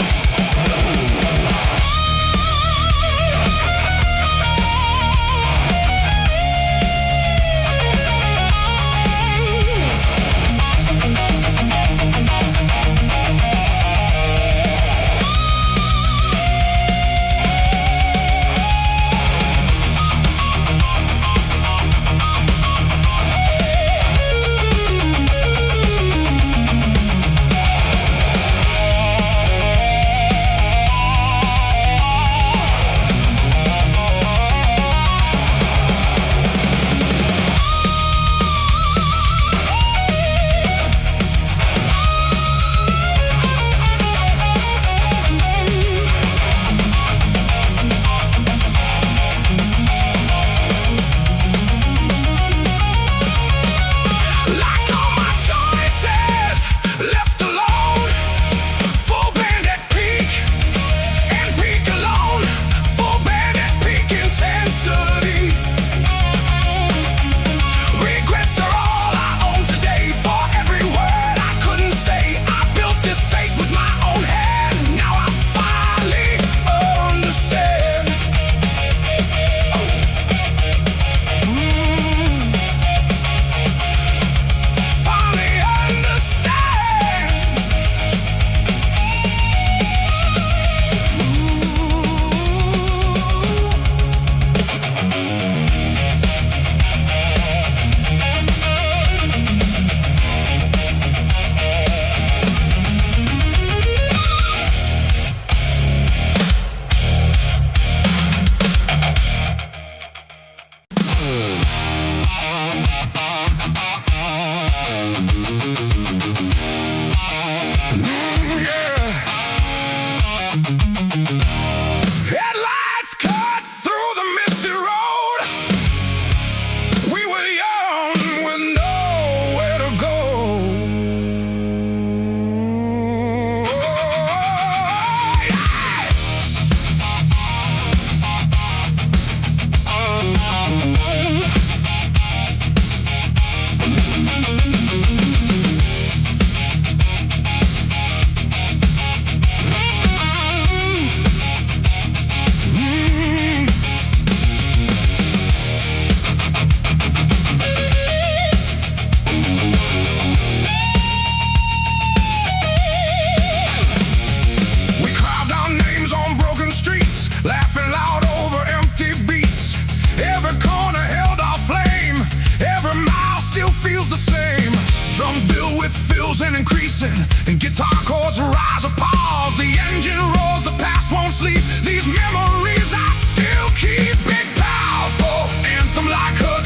builds and increasing, and guitar chords rise or pause. The engine roars, the past won't sleep. These memories I still keep. Big, powerful anthem like hook,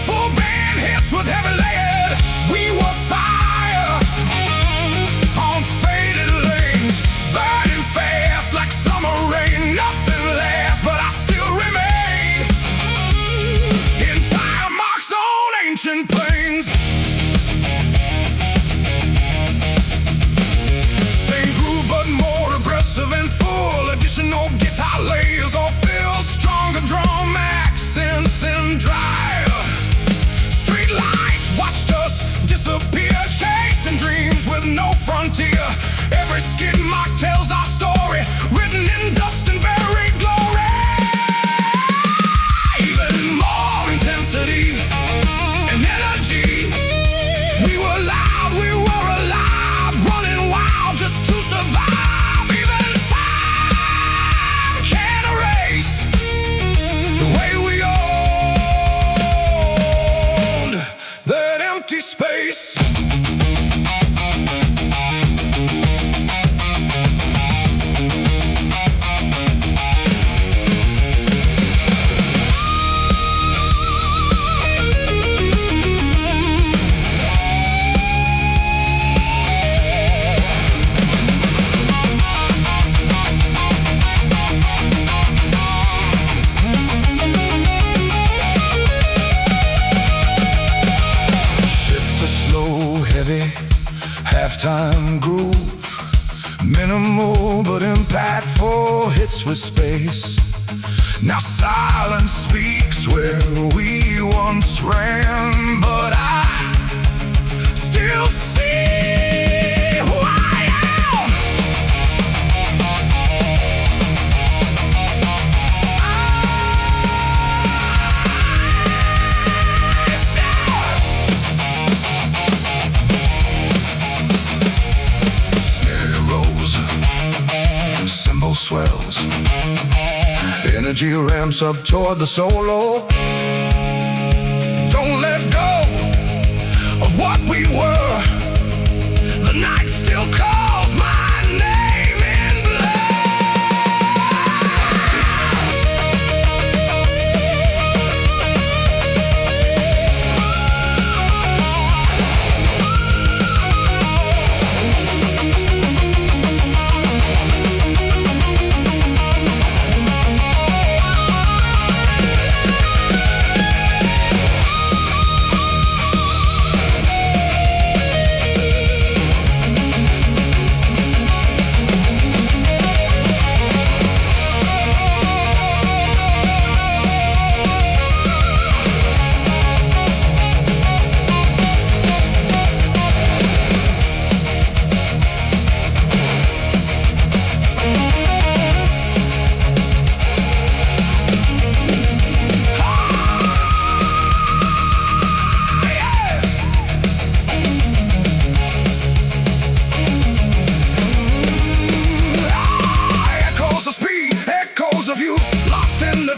full band hits with heavy lead. We were fire on faded lanes, burning fast like summer rain. Nothing lasts, but I still remain in time marks on ancient plains. Same groove but more aggressive and full. Additional guitar layers all fill. Stronger drum accents and drive. Street lights watched us disappear, chasing dreams with no frontier. Every skid mark tells our story, written in dust and buried glory. Even more intensity and energy. We were loud, we were alive, running wild just to survive. Even time can't erase the way we owned that empty space. Halftime groove, minimal but impactful hits with space. Now silence speaks where we once ran, but I still see who I am. Cymbal swells, energy ramps up toward the solo. Don't let go of what we were. The night still calls my name in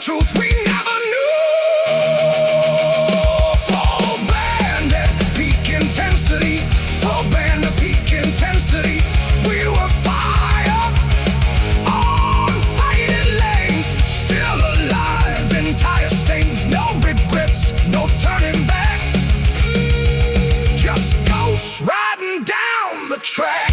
truth we never knew. Full band at peak intensity, full band at peak intensity. We were fire on faded lanes, still alive in tire stains. No regrets, no turning back, just ghosts riding down the track.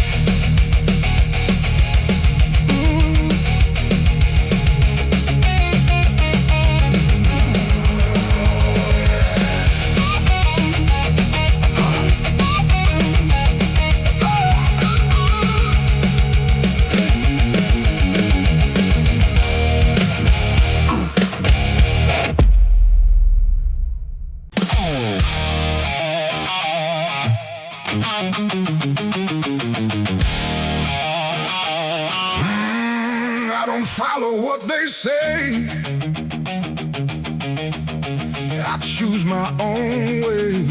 I don't follow what they say, I choose my own way.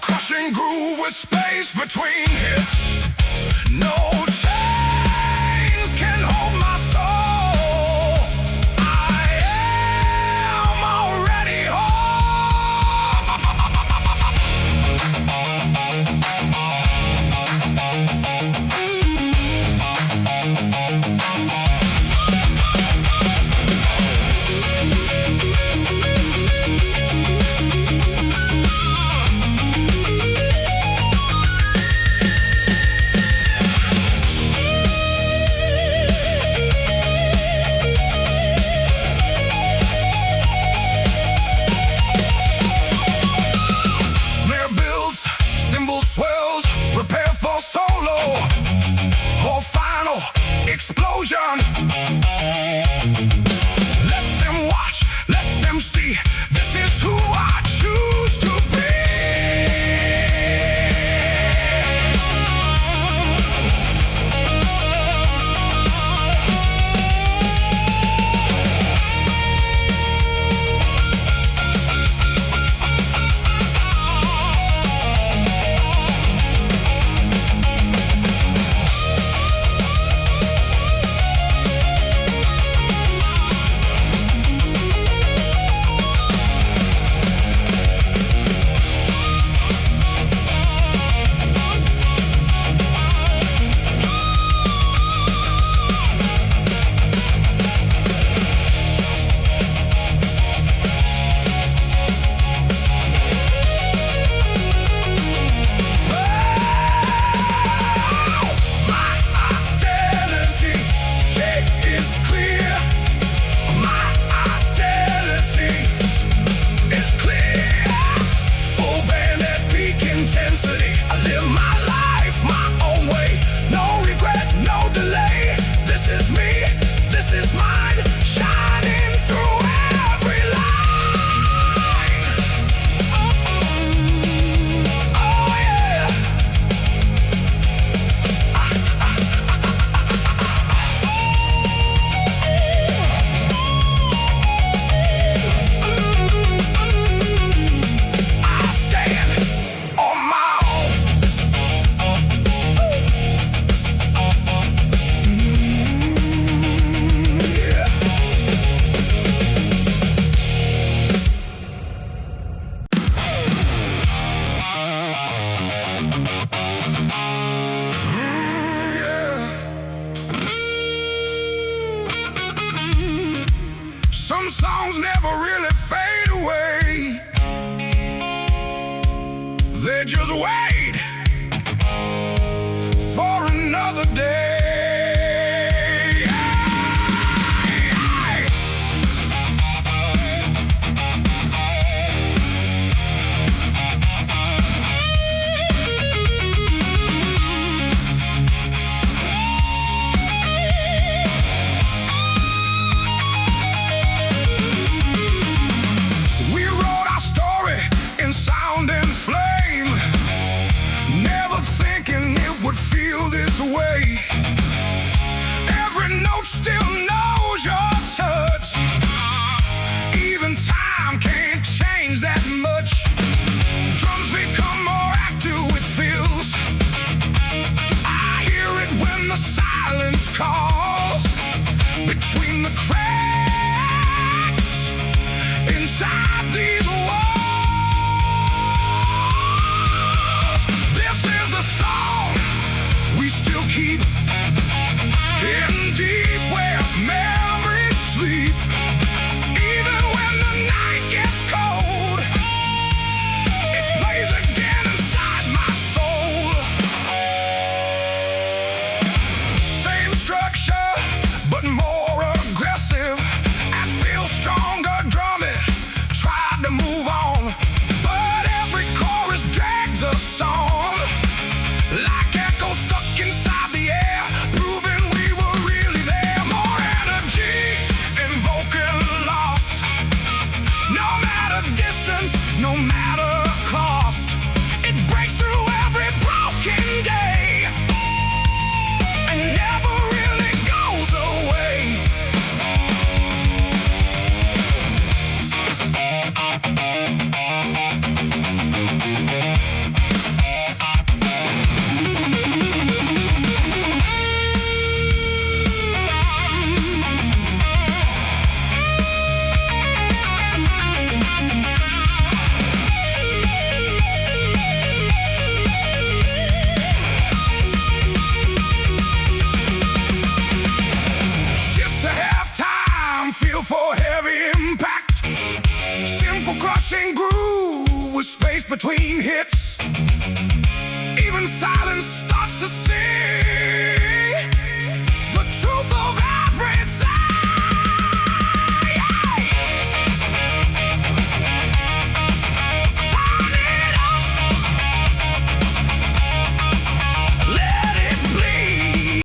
crushing groove with space between hits. No chains can hold my soul. I am already explosion. Let them watch, let them see. This is who I choose to be. Some songs never really fade away. They just wait.